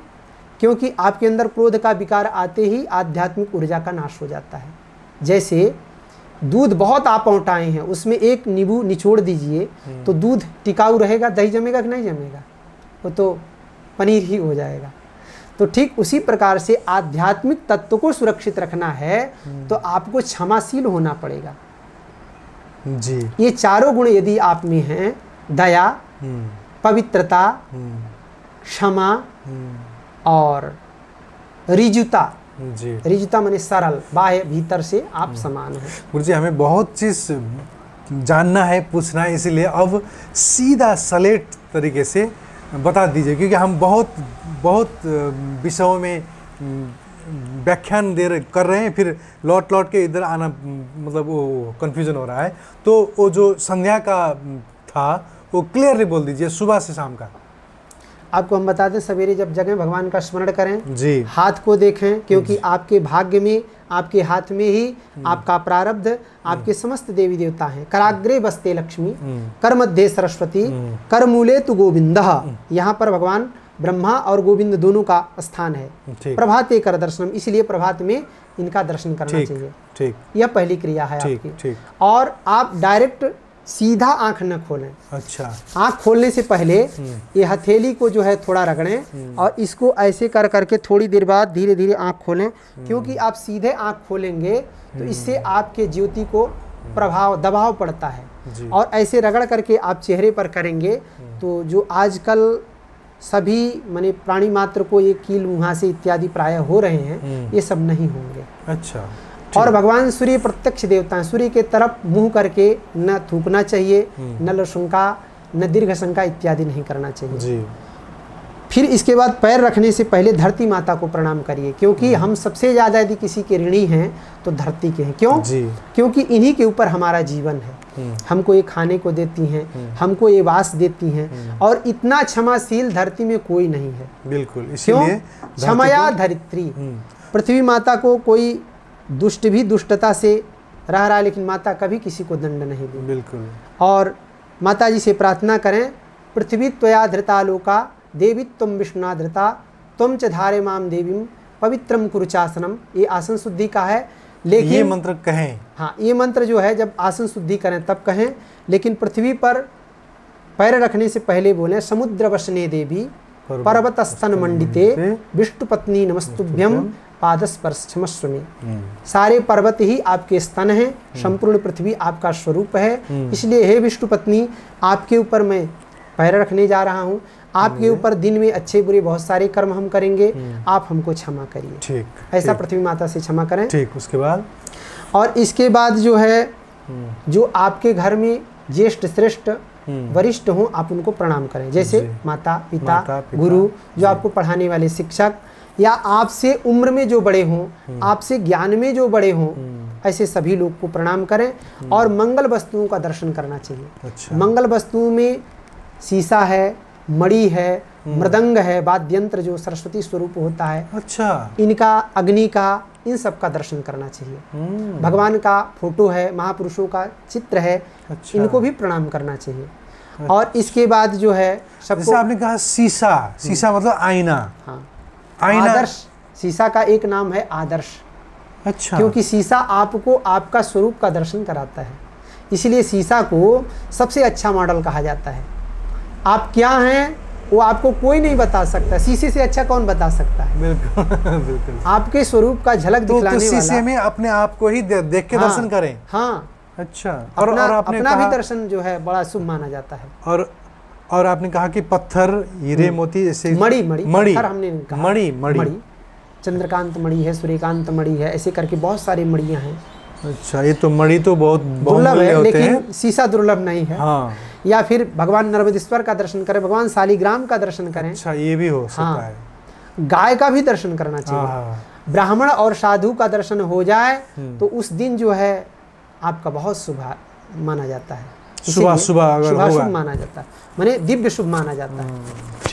क्योंकि आपके अंदर क्रोध का विकार आते ही आध्यात्मिक ऊर्जा का नाश हो जाता है। जैसे दूध बहुत आप औंटाए हैं, उसमें एक नींबू निचोड़ दीजिए तो दूध टिकाऊ रहेगा, दही जमेगा कि नहीं जमेगा? वो तो पनीर ही हो जाएगा। तो ठीक उसी प्रकार से आध्यात्मिक तत्व को सुरक्षित रखना है तो आपको क्षमाशील होना पड़ेगा जी। ये चारों गुण यदि आप में हैं, दया, पवित्रता, क्षमा और रिजुता जी। रिजुता माने सरल, बाह्य भीतर से आप समान हैं। गुरुजी हमें बहुत चीज़ जानना है, पूछना है, इसीलिए अब सीधा सलेट तरीके से बता दीजिए, क्योंकि हम बहुत विषयों में व्याख्यान कर रहे हैं, फिर लौट के इधर आना मतलब वो कन्फ्यूजन हो रहा है। तो वो जो संध्या का था वो क्लियरली बोल दीजिए, सुबह से शाम का। आपको हम बता दें, सवेरे जब जगें भगवान का स्मरण करें जी। हाथ को देखें, क्योंकि आपके भाग्य में, आपके हाथ में ही आपका प्रारब्ध, आपके समस्त देवी देवता हैं। कराग्रे बसते लक्ष्मी, कर मध्य सरस्वती, कर मूले तु गोविंदः। यहाँ पर भगवान ब्रह्मा और गोविंद दोनों का स्थान है। प्रभाते कर दर्शनम, इसलिए प्रभात में इनका दर्शन करना चाहिए। ठीक, यह पहली क्रिया है आपकी। और आप डायरेक्ट सीधा आंख न खोलें। अच्छा, आंख खोलने से पहले ये हथेली को जो है थोड़ा रगड़ें और इसको ऐसे कर करके थोड़ी देर बाद धीरे धीरे आंख खोलें, क्योंकि आप सीधे आंख खोलेंगे तो इससे आपके ज्योति को दबाव पड़ता है। और ऐसे रगड़ करके आप चेहरे पर करेंगे तो जो आजकल सभी माने प्राणी मात्र को ये कील मुहासे इत्यादि प्राय हो रहे हैं, ये सब नहीं होंगे। अच्छा। और भगवान सूर्य प्रत्यक्ष देवता हैं, सूर्य के तरफ मुंह करके न थूकना चाहिए, न लशंका, न दीर्घ शंका इत्यादि नहीं करना चाहिए जी। फिर इसके बाद पैर रखने से पहले धरती माता को प्रणाम करिए, क्योंकि हम सबसे ज़्यादा यदि किसी के ऋणी हैं तो धरती के हैं। क्यों जी? क्योंकि इन्हीं के ऊपर हमारा जीवन है। हमको ये खाने को देती हैं, हमको ये वास देती हैं, और इतना क्षमाशील धरती में कोई नहीं है। बिल्कुल, इसीलिए क्षमया धरित्री। पृथ्वी माता को कोई दुष्ट भी दुष्टता से रह रहा है, लेकिन माता कभी किसी को दंड नहीं दी। बिल्कुल। और माता जी से प्रार्थना करें, पृथ्वी त्वया धृता लोका देवी तुम विष्णुना धृता तुम च धारे माम देवीम पवित्रम कुरुचासनम। ये आसन शुद्धि का है, लेकिन ये मंत्र कहें। हाँ, ये मंत्र जो है जब आसन शुद्धि करें तब कहें, लेकिन पृथ्वी पर पैर रखने से पहले बोलें, समुद्र वसने देवी पर्वत स्तन मंडिते विष्णु पत्नी नमस्तुभ्यम पादस्पर्श क्षमस्व में। सारे पर्वत ही आपके स्तन हैं, संपूर्ण पृथ्वी आपका स्वरूप है। इसलिए हे विष्णु पत्नी, आपके ऊपर मैं पैर रखने जा रहा हूँ। आपके ऊपर दिन में अच्छे बुरे बहुत सारे कर्म हम करेंगे, आप हमको क्षमा करिए। ठीक, ऐसा पृथ्वी माता से क्षमा करें। ठीक, उसके बाद और इसके बाद जो है, जो आपके घर में ज्येष्ठ श्रेष्ठ वरिष्ठ हों, आप उनको प्रणाम करें। जैसे माता पिता, गुरु, जो आपको पढ़ाने वाले शिक्षक, या आपसे उम्र में जो बड़े हों, आपसे ज्ञान में जो बड़े हों, ऐसे सभी लोग को प्रणाम करें। और मंगल वस्तुओं का दर्शन करना चाहिए। अच्छा। मंगल वस्तुओं में शीशा है, मणि है, मृदंग है, वाद्यंत्र जो सरस्वती स्वरूप होता है। अच्छा। इनका, अग्नि का, इन सब का दर्शन करना चाहिए। भगवान का फोटो है, महापुरुषों का चित्र है। अच्छा। इनको भी प्रणाम करना चाहिए। और इसके बाद जो है जैसे आपने कहा शीशा मतलब आईना। हाँ, आईना आदर्श, शीशा का एक नाम है आदर्श। अच्छा। क्योंकि शीशा आपको आपका स्वरूप का दर्शन कराता है, इसलिए शीशा को सबसे अच्छा मॉडल कहा जाता है। आप क्या हैं वो आपको कोई नहीं बता सकता, शीशे से अच्छा कौन बता सकता है। बिल्कुल बिल्कुल। आपके स्वरूप का झलक दिखलाने वाला। शीशे में अपने आप को ही देख के दर्शन करें। हाँ, अच्छा। और आपने अपना भी दर्शन जो है बड़ा शुभ माना जाता है। और आपने कहा कि पत्थर, हीरे, मोती, ऐसे मणि पत्थर हमने कहा, मणि, चंद्रकांत मणि है, सूर्यकांत मणि है, ऐसे करके बहुत सारी मणियां हैं। अच्छा, ये तो मणि तो बहुत दुर्लभ है, लेकिन शीशा दुर्लभ नहीं है। हाँ। या फिर भगवान नर्मदेश्वर का दर्शन करें, भगवान शालिग्राम का दर्शन करें। अच्छा, ये भी हो सकता है। गाय का भी दर्शन करना चाहिए। ब्राह्मण और साधु का दर्शन हो जाए तो उस दिन जो है आपका बहुत शुभ माना जाता है। शुभ माना जाता है, माने दिव्य शुभ माना जाता है।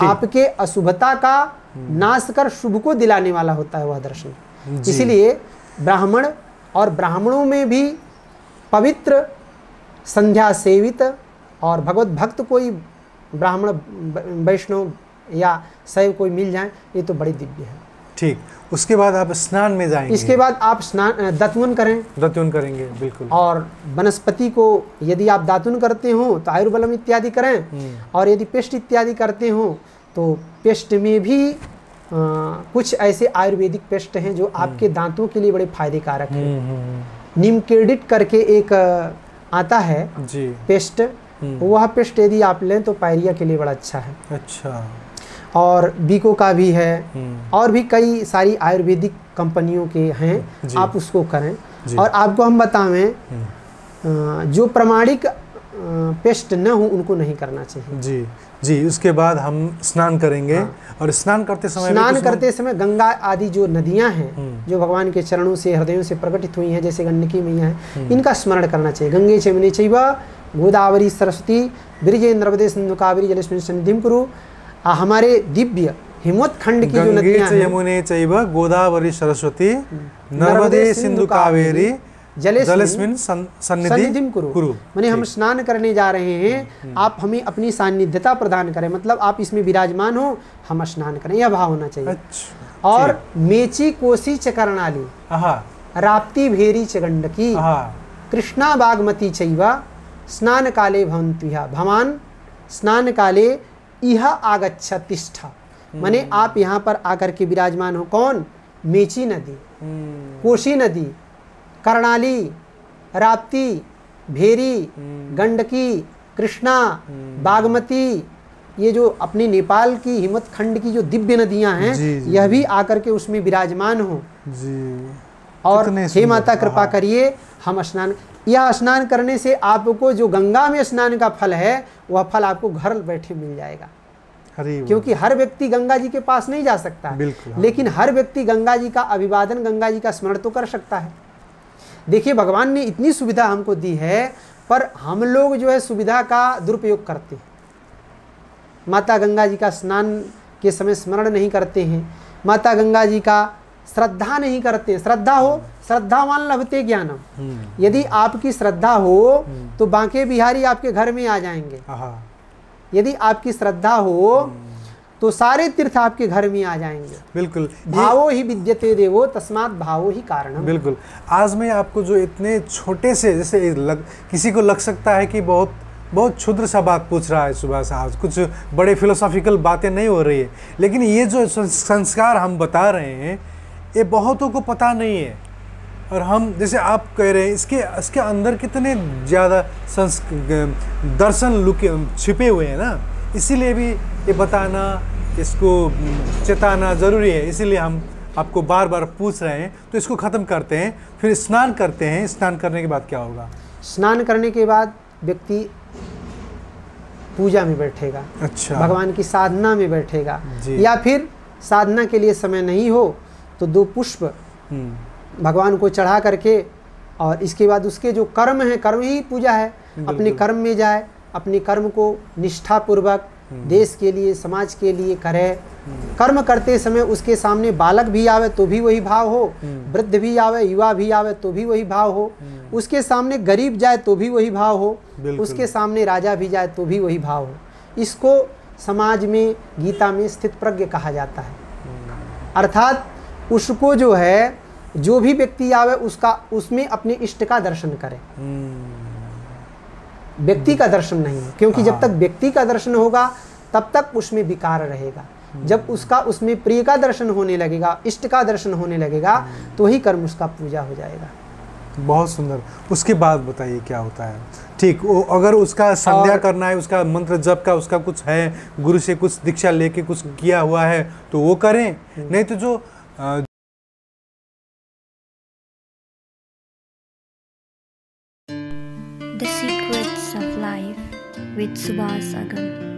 आपके अशुभता का नाश कर शुभ को दिलाने वाला होता है वह दर्शन। इसीलिए ब्राह्मण और ब्राह्मणों में भी पवित्र, संध्या सेवित और भगवत भक्त कोई ब्राह्मण, वैष्णव या शैव कोई मिल जाए, ये तो बड़ी दिव्य है। ठीक। उसके बाद आप स्नान में जाएंगे। इसके बाद आप स्नान दातुन करें। दातुन करेंगे, बिल्कुल। और वनस्पति को यदि आप दातुन करते हो तो आयुर्बलम इत्यादि करें, और यदि पेस्ट इत्यादि करते हो तो पेस्ट में भी कुछ ऐसे आयुर्वेदिक पेस्ट हैं जो आपके दांतों के लिए बड़े फायदेकारक हैं। निमक्रेडिट करके एक आता है जी पेस्ट, वह पेस्ट यदि आप लें तो पायरिया के लिए बड़ा अच्छा है। अच्छा। और बीको का भी है, और भी कई सारी आयुर्वेदिक कंपनियों के हैं, आप उसको करें। और आपको हम बतावें जो प्रमाणिक पेस्ट न हो उनको नहीं करना चाहिए। जी जी। उसके बाद हम स्नान करेंगे। और स्नान करते समय गंगा आदि जो नदियां हैं जो भगवान के चरणों से, हृदयों से प्रकटित हुई हैं, जैसे गंडकी मैया है, इनका स्मरण करना चाहिए। गंगे चैवने चैव गोदावरी सरस्वती विरजे नर्मदे सिंधु कावेरी जलेस्मिन् सन्निधिं कुरु। हमारे दिव्य हिमवत खंड की जो नदियां हैं, यमुने चैव गोदावरी सरस्वती नर्मदे सिंधु कावेरी जलेस्मिन् सन्निधिं कुरु। माने हम स्नान करने जा रहे हैं, आप हमें अपनी सान्निध्यता प्रदान करें, मतलब आप इसमें विराजमान हो, हम स्नान करें, यह भाव होना चाहिए। अच्छा। और मेची कोसी च कर्णाली राप्ती भेरी च गंडकी कृष्णा बागमती चैव स्नान काले भवन्त्विह भवान स्नान काले इह आगच्छ तिष्ठ। माने आप यहाँ पर आकर के विराजमान हो। कौन? मेची नदी, कोसी नदी, कर्णाली, राप्ती, भेरी, गंडकी, कृष्णा, बागमती, ये जो अपने नेपाल की हिमवत खंड की जो दिव्य नदियां हैं, यह भी आकर के उसमें विराजमान हो। और हे माता कृपा करिए हम स्नान, यह स्नान करने से आपको जो गंगा में स्नान का फल है वह फल आपको घर बैठे मिल जाएगा। क्योंकि हर व्यक्ति गंगा जी के पास नहीं जा सकता, लेकिन हर व्यक्ति गंगा जी का अभिवादन, गंगा जी का स्मरण तो कर सकता है। देखिए भगवान ने इतनी सुविधा हमको दी है, पर हम लोग जो है सुविधा का दुरुपयोग करते हैं। माता गंगा जी का स्नान के समय स्मरण नहीं करते हैं, माता गंगा जी का श्रद्धा नहीं करते। श्रद्धा हो, श्रद्धावान लभते ज्ञानम। यदि आपकी श्रद्धा हो तो बांके बिहारी आपके घर में आ जाएंगे। यदि आपकी श्रद्धा हो तो सारे तीर्थ आपके घर में आ जाएंगे। बिल्कुल। भावो ही विद्यते देवो तस्मात् भावो ही कारणम। बिल्कुल। आज मैं आपको जो इतने छोटे से, जैसे किसी को लग सकता है कि बहुत बहुत क्षुद्र सा बात पूछ रहा है सुबह साहब, कुछ बड़े फिलोसॉफिकल बातें नहीं हो रही है, लेकिन ये जो संस्कार हम बता रहे हैं ये बहुतों को पता नहीं है। और हम जैसे आप कह रहे हैं इसके अंदर कितने ज़्यादा दर्शन लुके छिपे हुए हैं ना, इसीलिए भी ये बताना, इसको चेताना ज़रूरी है। इसीलिए हम आपको बार बार पूछ रहे हैं। तो इसको ख़त्म करते हैं, फिर स्नान करते हैं। स्नान करने के बाद क्या होगा? स्नान करने के बाद व्यक्ति पूजा में बैठेगा। अच्छा। भगवान की साधना में बैठेगा। या फिर साधना के लिए समय नहीं हो तो 2 पुष्प भगवान को चढ़ा करके, और इसके बाद उसके जो कर्म है, कर्म ही पूजा है, अपने कर्म में जाए, अपने कर्म को निष्ठापूर्वक देश के लिए, समाज के लिए करे। कर्म करते समय उसके सामने बालक भी आवे तो भी वही भाव हो, वृद्ध भी आवे, युवा भी आवे तो भी वही भाव हो, उसके सामने गरीब जाए तो भी वही भाव हो, उसके सामने राजा भी जाए तो भी वही भाव हो। इसको समाज में, गीता में स्थित प्रज्ञ कहा जाता है। अर्थात उसको जो है, जो भी व्यक्ति आवे उसका, उसमें अपने इष्ट का दर्शन करे, व्यक्ति का दर्शन नहीं है। क्योंकि जब तक व्यक्ति का दर्शन होगा तब तक उसमें विकार रहेगा। जब उसका, उसमें प्रिय का दर्शन होने लगेगा, इष्ट का दर्शन होने लगेगा, तो ही कर्म उसका पूजा हो जाएगा। बहुत सुंदर। उसके बाद बताइए क्या होता है? ठीक, अगर उसका संध्या करना है, उसका मंत्र जप का उसका कुछ है, गुरु से कुछ दीक्षा लेके कुछ किया हुआ है तो वो करें, नहीं तो जो The Secrets of Life with Subhas Agam.